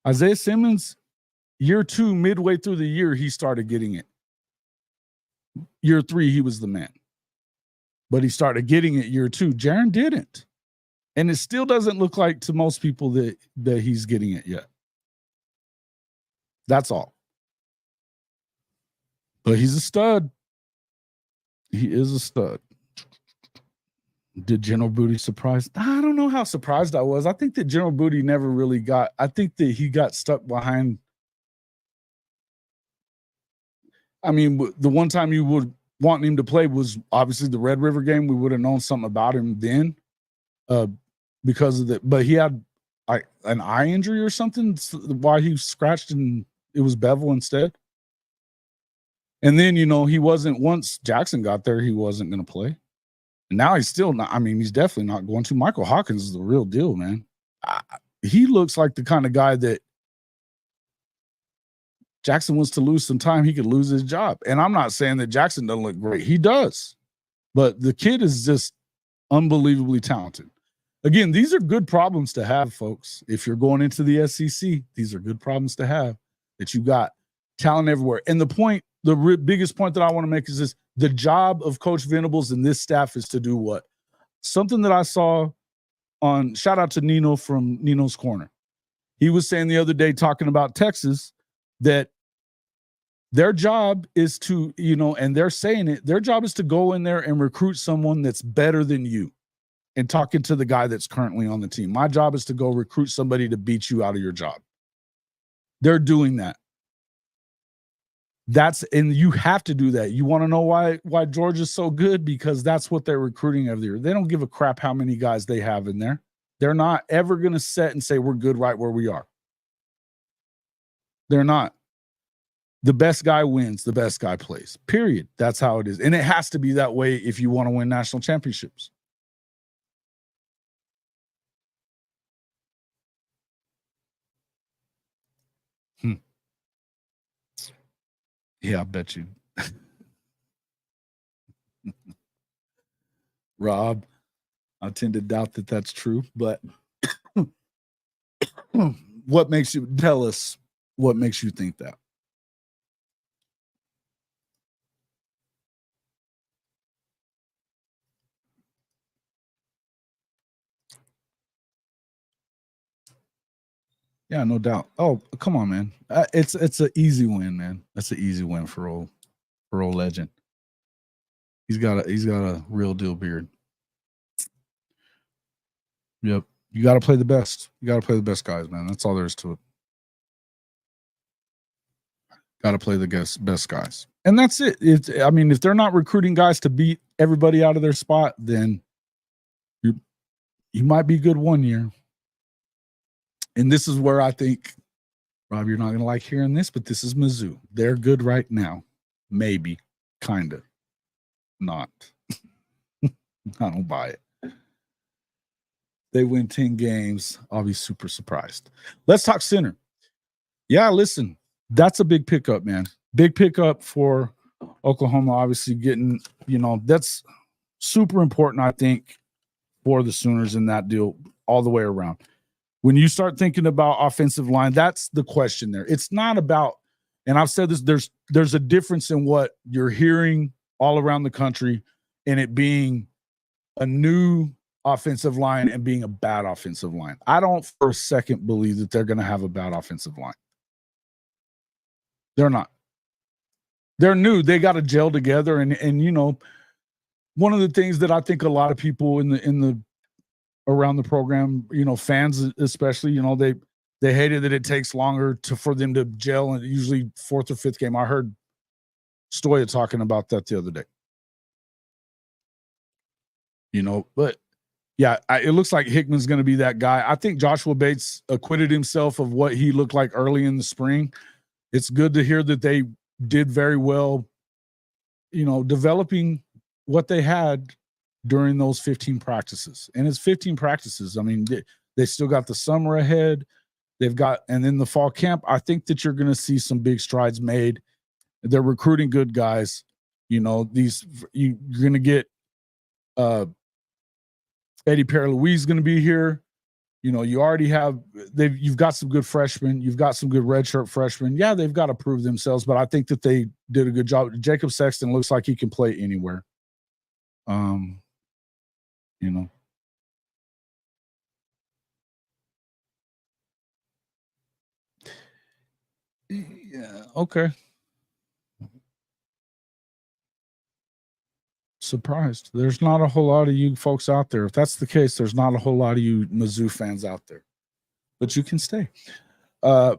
Isaiah Simmons, year 2, midway through the year, he started getting it. Year 3, he was the man. But he started getting it year 2. Jaren didn't. And it still doesn't look like to most people that he's getting it yet. That's all. But he's a stud. He is a stud. Did General Booty surprise? I don't know how surprised I was. I think that General Booty never really got. I think that he got stuck behind. I mean, the one time you would want him to play was obviously the Red River game. We would have known something about him then, because of that. But he had an eye injury or something. Why he scratched and it was Bevel instead. And then he wasn't. Once Jackson got there, he wasn't going to play. And now he's still not. I mean, he's definitely not going to. Michael Hawkins is the real deal, man. He looks like the kind of guy that Jackson wants to lose some time. He could lose his job. And I'm not saying that Jackson doesn't look great. He does. But the kid is just unbelievably talented. Again, these are good problems to have, folks. If you're going into the SEC, these are good problems to have, that you got talent everywhere. And the biggest point that I want to make is this: the job of Coach Venables and this staff is to do what? Something that I saw on, shout out to Nino from Nino's Corner. He was saying the other day, talking about Texas, that their job is to, and they're saying it, their job is to go in there and recruit someone that's better than you. And talking to the guy that's currently on the team. My job is to go recruit somebody to beat you out of your job. They're doing that. And you have to do that. You want to know why Georgia's so good? Because that's what they're recruiting every year. They don't give a crap how many guys they have in there. They're not ever going to set and say we're good right where we are. They're not. The best guy wins. The best guy plays. Period. That's how it is. And it has to be that way if you want to win national championships. Yeah, I bet you. Rob, I tend to doubt that that's true, but what makes you tell us what makes you think that? Yeah, no doubt. Oh, come on, man. It's an easy win, man. That's an easy win for old legend. He's got a real deal beard. Yep. You got to play the best. You got to play the best guys, man. That's all there is to it. Got to play the best guys. And that's it. I mean, if they're not recruiting guys to beat everybody out of their spot, then you might be good one year. And this is where I think, Rob, you're not going to like hearing this, but this is Mizzou. They're good right now. Maybe. Kind of. Not. I don't buy it. They win 10 games. I'll be super surprised. Let's talk center. Yeah, listen, that's a big pickup, man. Big pickup for Oklahoma, obviously getting, that's super important, I think, for the Sooners in that deal all the way around. When you start thinking about offensive line, that's the question there. It's not about, and I've said this, there's a difference in what you're hearing all around the country and it being a new offensive line and being a bad offensive line. I don't for a second believe that they're going to have a bad offensive line. They're not. They're new. They got to gel together. And one of the things that I think a lot of people in the around the program, fans especially, they hated that it takes longer for them to gel, and usually fourth or fifth game. I heard Stoya talking about that the other day. But yeah, it looks like Hickman's going to be that guy. I think Joshua Bates acquitted himself of what he looked like early in the spring. It's good to hear that they did very well, developing what they had during those 15 practices. And it's 15 practices. I mean, they still got the summer ahead. And then the fall camp. I think that you're going to see some big strides made. They're recruiting good guys. You're going to get Eddie Perry-Louise is going to be here. You already you've got some good freshmen. You've got some good redshirt freshmen. Yeah, they've got to prove themselves, but I think that they did a good job. Jacob Sexton looks like he can play anywhere. Yeah, okay. Surprised. There's not a whole lot of you folks out there. If that's the case, there's not a whole lot of you Mizzou fans out there. But you can stay. I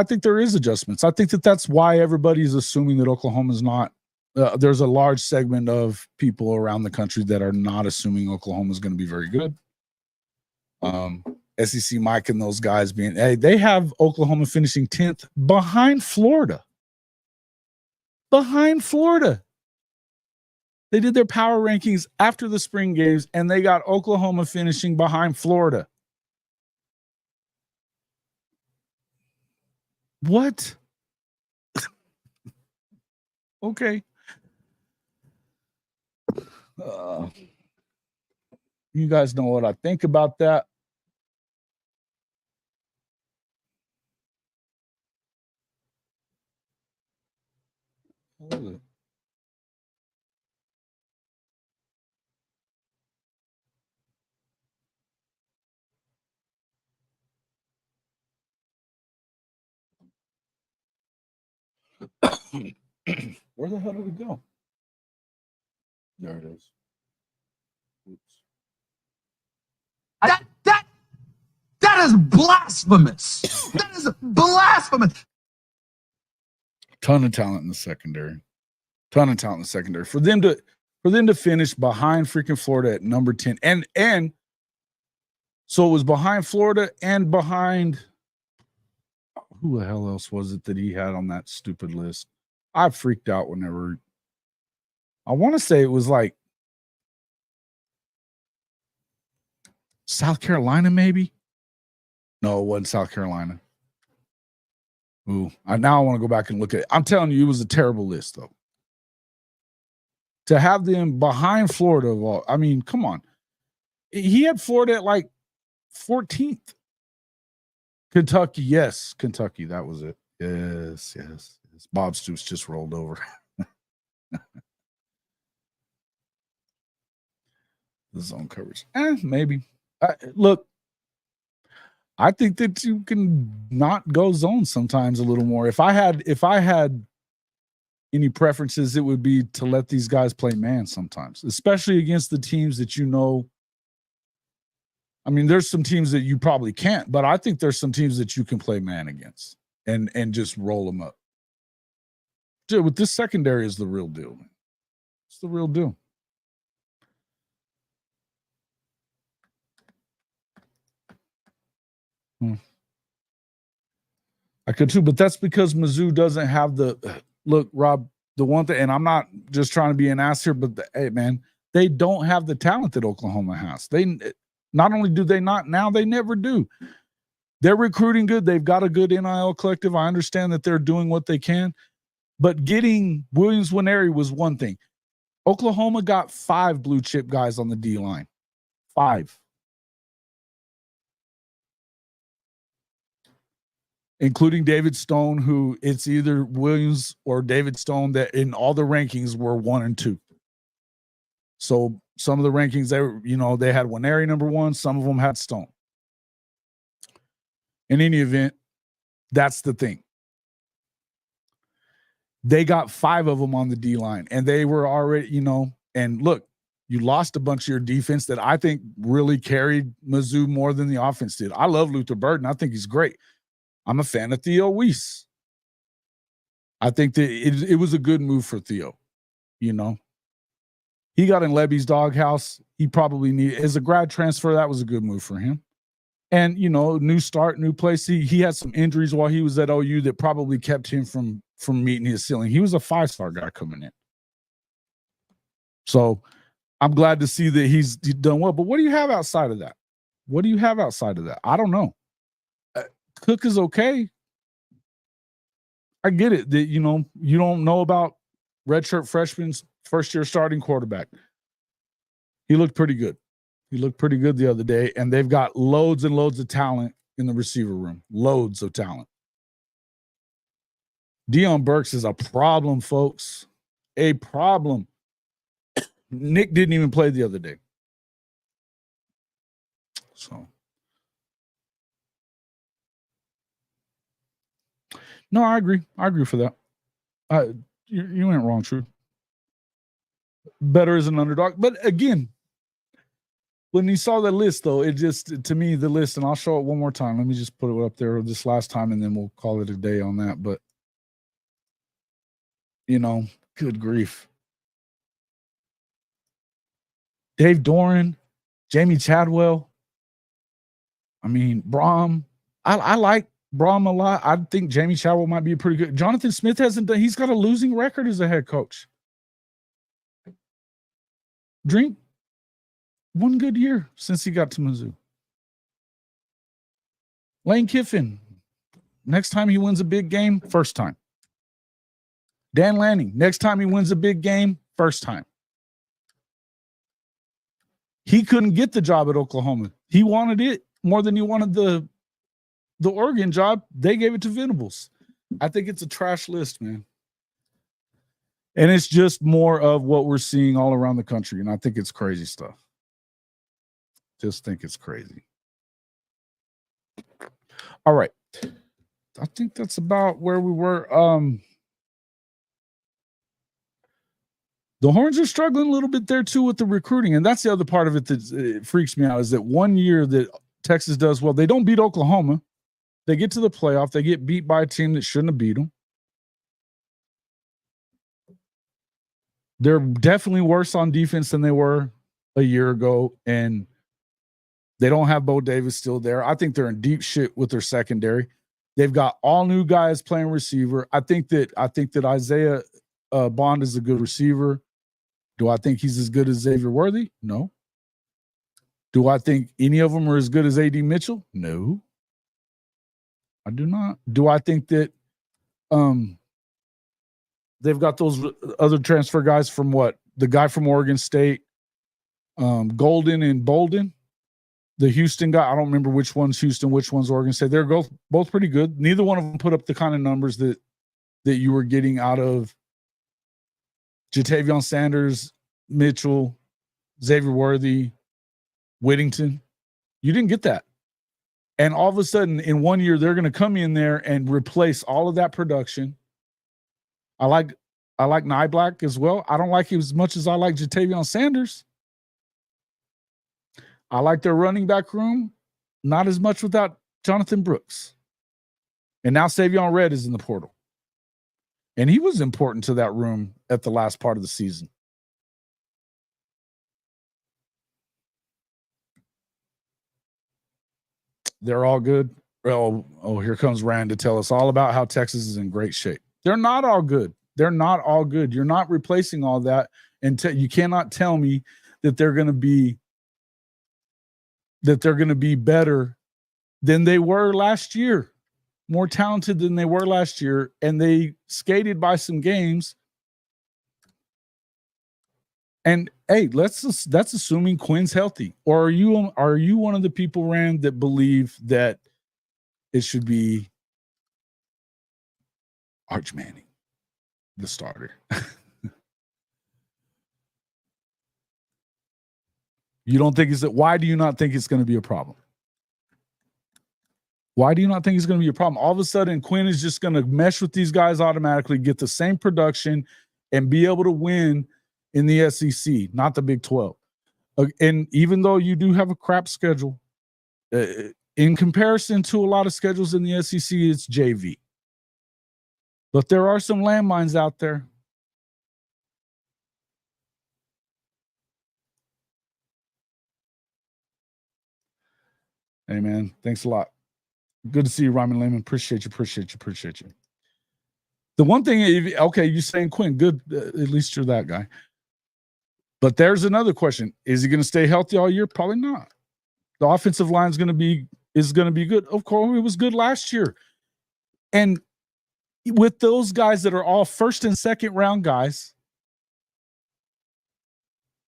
think there is adjustments. I think that's why everybody's assuming that Oklahoma's not. There's a large segment of people around the country that are not assuming Oklahoma's going to be very good. SEC Mike and those guys being, hey, they have Oklahoma finishing 10th behind Florida. Behind Florida. They did their power rankings after the spring games, and they got Oklahoma finishing behind Florida. What? Okay. You guys know what I think about that. Where the hell did it go? There it is. Oops. That is blasphemous. That is blasphemous. Ton of talent in the secondary. For them to finish behind freaking Florida at number 10. And so it was behind Florida and behind who the hell else was it that he had on that stupid list? I freaked out whenever I want to say it was like South Carolina, maybe. No, it wasn't South Carolina. Ooh, now I want to go back and look at it. I'm telling you, it was a terrible list, though. To have them behind Florida, I mean, come on. He had Florida at like 14th. Kentucky, yes. Kentucky, that was it. Yes. Bob Stoops just rolled over. The zone coverage. Maybe. Look, I think that you can not go zone sometimes a little more. If I had any preferences, it would be to let these guys play man sometimes, especially against the teams that you know. I mean, there's some teams that you probably can't, but I think there's some teams that you can play man against and just roll them up. Dude, with this secondary is the real deal, man. It's the real deal. I could too, but that's because Mizzou doesn't have the look, Rob. The one thing, and I'm not just trying to be an ass here, but hey, man, they don't have the talent that Oklahoma has. They not only do they not now, they never do. They're recruiting good. They've got a good NIL collective. I understand that they're doing what they can, but getting Williams-Nwaneri was one thing. Oklahoma got 5 blue chip guys on the D line. 5. Including David Stone, who it's either Williams or David Stone that in all the rankings were 1 and 2. So some of the rankings, they had Nwaneri number 1. Some of them had Stone. In any event, that's the thing. They got 5 of them on the D line, and they were already, and look, you lost a bunch of your defense that I think really carried Mizzou more than the offense did. I love Luther Burden. I think he's great. I'm a fan of Theo Weiss. I think that it was a good move for Theo. He got in Levy's doghouse. He probably needed, as a grad transfer, that was a good move for him. And, new start, new place. He had some injuries while he was at OU that probably kept him from meeting his ceiling. He was a 5-star guy coming in. So I'm glad to see that he's done well. But what do you have outside of that? I don't know. Cook is okay. I get it that, you don't know about redshirt freshman's first-year starting quarterback. He looked pretty good. The other day, and they've got loads and loads of talent in the receiver room. Loads of talent. Deion Burks is a problem, folks. A problem. Nick didn't even play the other day. So. No, I agree. I agree for that. You ain't wrong, True. better as an underdog. But again, when you saw the list, though, it just, to me, the list, and I'll show it one more time. Let me just put it up there this last time, and then we'll call it a day on that. But, you know, good grief. Dave Doran, Jamie Chadwell. I mean, Braum. I like Braum a lot. I think Jamie Chadwell might be a pretty good. Jonathan Smith hasn't done, he's got a losing record as a head coach. Drink one good year since he got to Mizzou. Lane Kiffin, next time he wins a big game, first time. Dan Lanning, next time he wins a big game, first time. He couldn't get the job at Oklahoma. He wanted it more than he wanted the Oregon job. They gave it to Venables. I think it's a trash list, man. And it's just more of what we're seeing all around the country. And I think it's crazy stuff. Just think it's crazy. All right. I think that's about where we were. The Horns are struggling a little bit there too with the recruiting. And that's the other part of it that freaks me out, is that one year that Texas does well, they don't beat Oklahoma. They get to the playoff. They get beat by a team that shouldn't have beat them. They're definitely worse on defense than they were a year ago. And they don't have Bo Davis still there. I think they're in deep shit with their secondary. They've got all new guys playing receiver. I think that Isaiah Bond is a good receiver. Do I think he's as good as Xavier Worthy? No. Do I think any of them are as good as A.D. Mitchell? No. I do not. Do I think that they've got those other transfer guys from what? The guy from Oregon State, Golden and Bolden, the Houston guy. I don't remember which one's Houston, which one's Oregon State. They're both pretty good. Neither one of them put up the kind of numbers that you were getting out of Jatavion Sanders, Mitchell, Xavier Worthy, Whittington. You didn't get that. And all of a sudden, in 1 year, they're going to come in there and replace all of that production. I like Nyblack as well. I don't like him as much as I like Jatavion Sanders. I like their running back room, not as much without Jonathan Brooks. And now Savion Red is in the portal. And he was important to that room at the last part of the season. They're all good. Oh, here comes Rand to tell us all about how Texas is in great shape. They're not all good. They're not all good. You're not replacing all that. And you cannot tell me that they're going to be better than they were last year. More talented than they were last year, and they skated by some games. And hey, that's assuming Quinn's healthy. Or are you one of the people, Rand, that believe that it should be Arch Manning, the starter? You don't think why do you not think it's going to be a problem? Why do you not think it's going to be a problem? All of a sudden, Quinn is just going to mesh with these guys automatically, get the same production, and be able to win in the SEC, not the Big 12. And even though you do have a crap schedule, in comparison to a lot of schedules in the SEC, it's JV. But there are some landmines out there. Hey, man, thanks a lot. Good to see you, Ryman Lehman. Appreciate you. The one thing, okay, you're saying Quinn, good. At least you're that guy. But there's another question. Is he going to stay healthy all year? Probably not. The offensive line is going to be good. Of course, it was good last year. And with those guys that are all first and second round guys,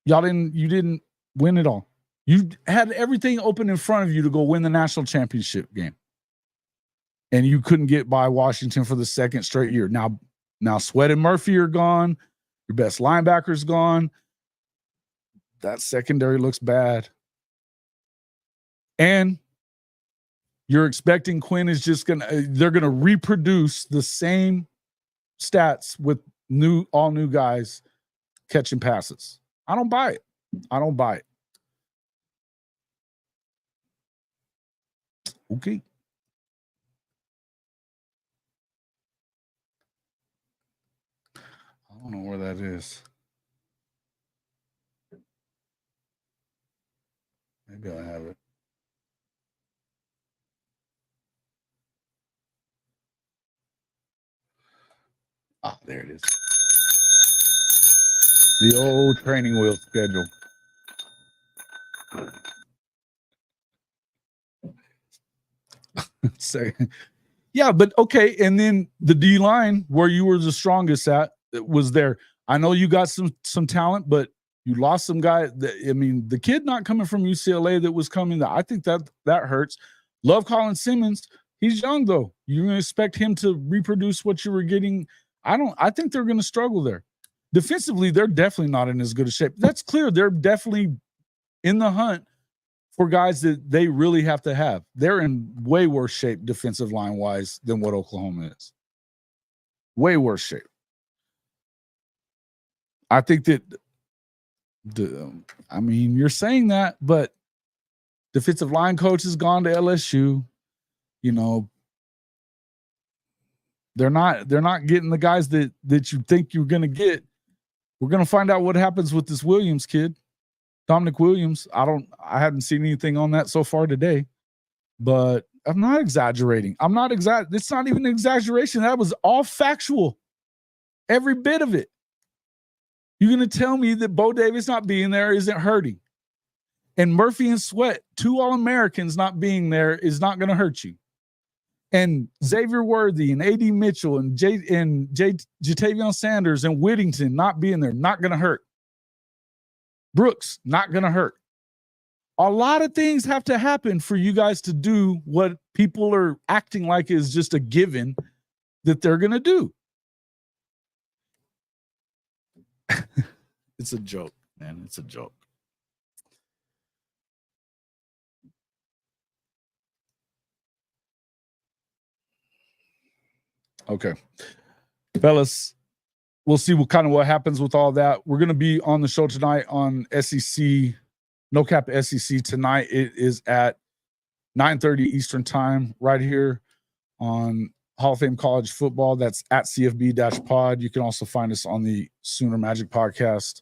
you didn't win it all. You had everything open in front of you to go win the national championship game. And you couldn't get by Washington for the second straight year. Now Sweat and Murphy are gone. Your best linebacker's gone. That secondary looks bad. And you're expecting Quinn is just they're going to reproduce the same stats with all new guys catching passes. I don't buy it. I don't buy it. Okay. I don't know where that is. Maybe I have it. Ah, there it is. The old training wheel schedule. So, yeah, but okay. And then the D line, where you were the strongest at, was there. I know you got some talent, but you lost some guy. I mean, the kid not coming from UCLA that was coming. I think that hurts. Love Colin Simmons. He's young though. You're gonna expect him to reproduce what you were getting. I think they're gonna struggle there. Defensively, they're definitely not in as good a shape. That's clear. They're definitely in the hunt for guys that they really have to have. They're in way worse shape defensive line wise than what Oklahoma is. Way worse shape. I think that I mean, you're saying that, but defensive line coach has gone to LSU. You know, they're not getting the guys that you think you're going to get. We're going to find out what happens with this Williams kid, Dominic Williams. I haven't seen anything on that so far today, but I'm not exaggerating. It's not even an exaggeration. That was all factual. Every bit of it. You're going to tell me that Bo Davis not being there isn't hurting. And Murphy and Sweat, 2 All-Americans not being there is not going to hurt you. And Xavier Worthy and A.D. Mitchell and Jatavion Sanders and Whittington not being there, not going to hurt. Brooks, not going to hurt. A lot of things have to happen for you guys to do what people are acting like is just a given that they're going to do. It's a joke, man. It's a joke. Okay. Fellas, we'll see what happens with all that. We're going to be on the show tonight on SEC, No Cap SEC tonight. It is at 9:30 Eastern time right here on Hall of Fame College Football. That's at CFB-pod. You can also find us on the Sooner Magic Podcast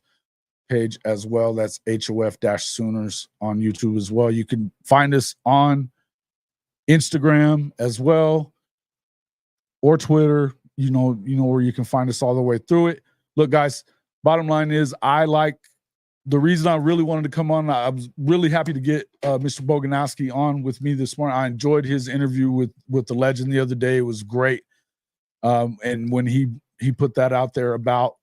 page as well. That's HOF-Sooners on YouTube as well. You can find us on Instagram as well or Twitter. You know where you can find us all the way through it. Look, guys, bottom line is the reason I really wanted to come on, I was really happy to get Mr. Bogonowski on with me this morning. I enjoyed his interview with the legend the other day. It was great. And when he put that out there about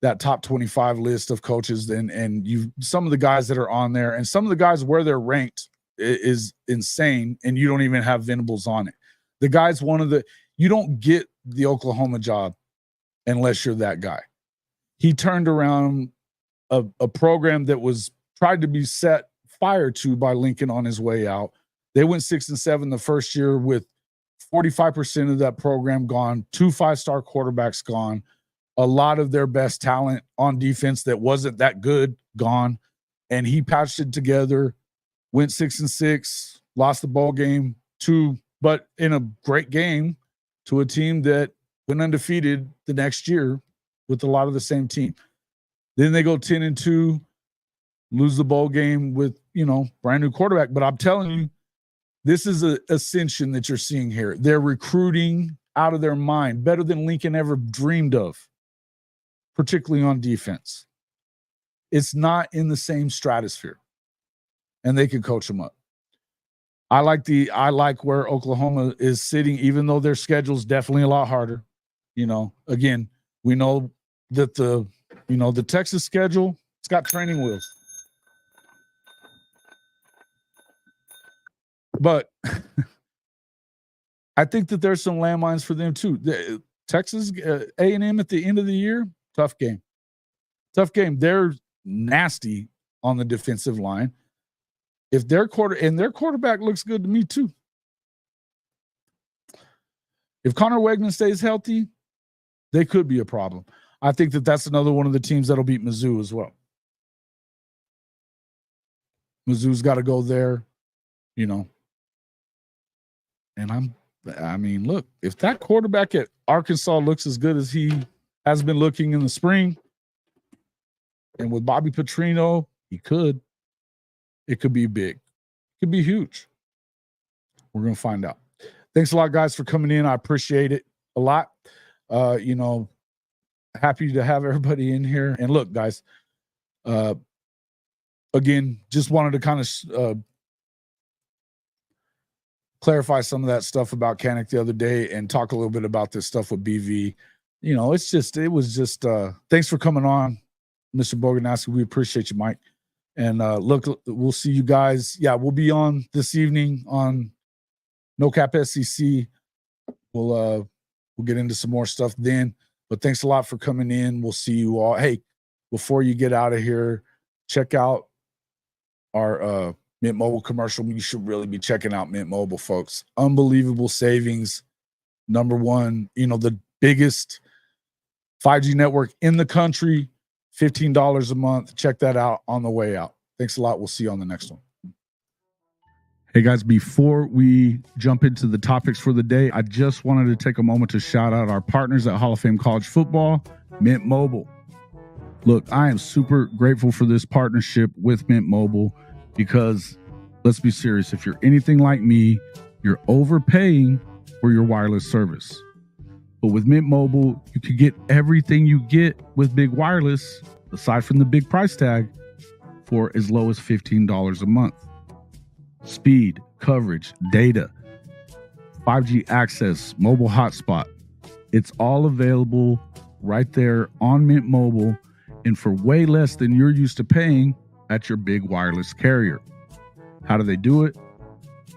that top 25 list of coaches and some of the guys that are on there and some of the guys where they're ranked is insane. And you don't even have Venables on it. The guy's you don't get the Oklahoma job unless you're that guy. He turned around a program that was tried to be set fire to by Lincoln on his way out. They went 6-7 the first year with 45% of that program gone, 2 5-star quarterbacks gone, a lot of their best talent on defense that wasn't that good gone. And he patched it together, went 6-6, lost the ball game but in a great game to a team that went undefeated the next year with a lot of the same team. Then they go 10-2, lose the bowl game with, brand new quarterback. But I'm telling you, this is an ascension that you're seeing here. They're recruiting out of their mind, better than Lincoln ever dreamed of, particularly on defense. It's not in the same stratosphere, and they can coach them up. I like where Oklahoma is sitting, even though their schedule is definitely a lot harder. Again, we know that the Texas schedule, it's got training wheels. But I think that there's some landmines for them too. Texas A&M at the end of the year, tough game. They're nasty on the defensive line. If their quarterback looks good to me too. If Connor Wegman stays healthy, they could be a problem. I think that that's another one of the teams that'll beat Mizzou as well. Mizzou's got to go there, you know. And I mean, look, if that quarterback at Arkansas looks as good as he has been looking in the spring, and with Bobby Petrino, it could be big. It could be huge. We're going to find out. Thanks a lot, guys, for coming in. I appreciate it a lot. You know, happy to have everybody in here. And look, guys, again, just wanted to kind of clarify some of that stuff about Canick the other day and talk a little bit about this stuff with BV. You know, it was just thanks for coming on, Mr. Bogonowski. We appreciate you, Mike. And look, we'll see you guys. Yeah, we'll be on this evening on No Cap SEC. We'll get into some more stuff then. But thanks a lot for coming in. We'll see you all. Hey, before you get out of here, check out our Mint Mobile commercial. You should really be checking out Mint Mobile, folks. Unbelievable savings. Number one, you know, the biggest 5G network in the country, $15 a month. Check that out on the way out. Thanks a lot. We'll see you on the next one. Hey guys, before we jump into the topics for the day, I just wanted to take a moment to shout out our partners at Hall of Fame College Football, Mint Mobile. Look, I am super grateful for this partnership with Mint Mobile because, let's be serious, if you're anything like me, you're overpaying for your wireless service. But with Mint Mobile, you can get everything you get with big wireless, aside from the big price tag, for as low as $15 a month. Speed, coverage, data, 5G access, mobile hotspot. It's all available right there on Mint Mobile and for way less than you're used to paying at your big wireless carrier. How do they do it?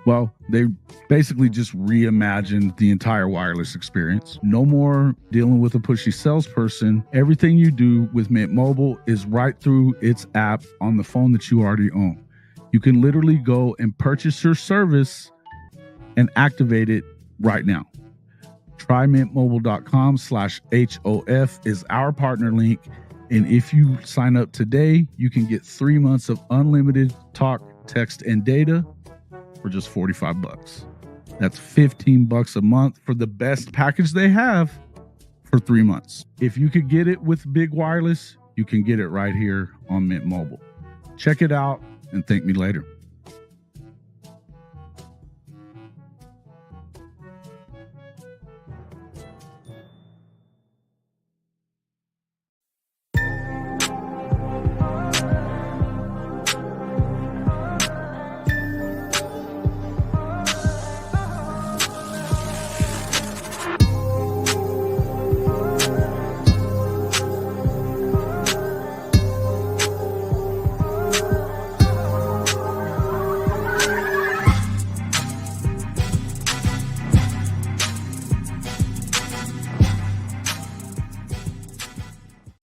Well, they basically just reimagined the entire wireless experience. No more dealing with a pushy salesperson. Everything you do with Mint Mobile is right through its app on the phone that you already own. You can literally go and purchase your service and activate it right now. TryMintMobile.com/HOF is our partner link. And if you sign up today, you can get 3 months of unlimited talk, text, and data for just $45. That's $15 a month for the best package they have for 3 months. If you could get it with big wireless, you can get it right here on Mint Mobile. Check it out and thank me later.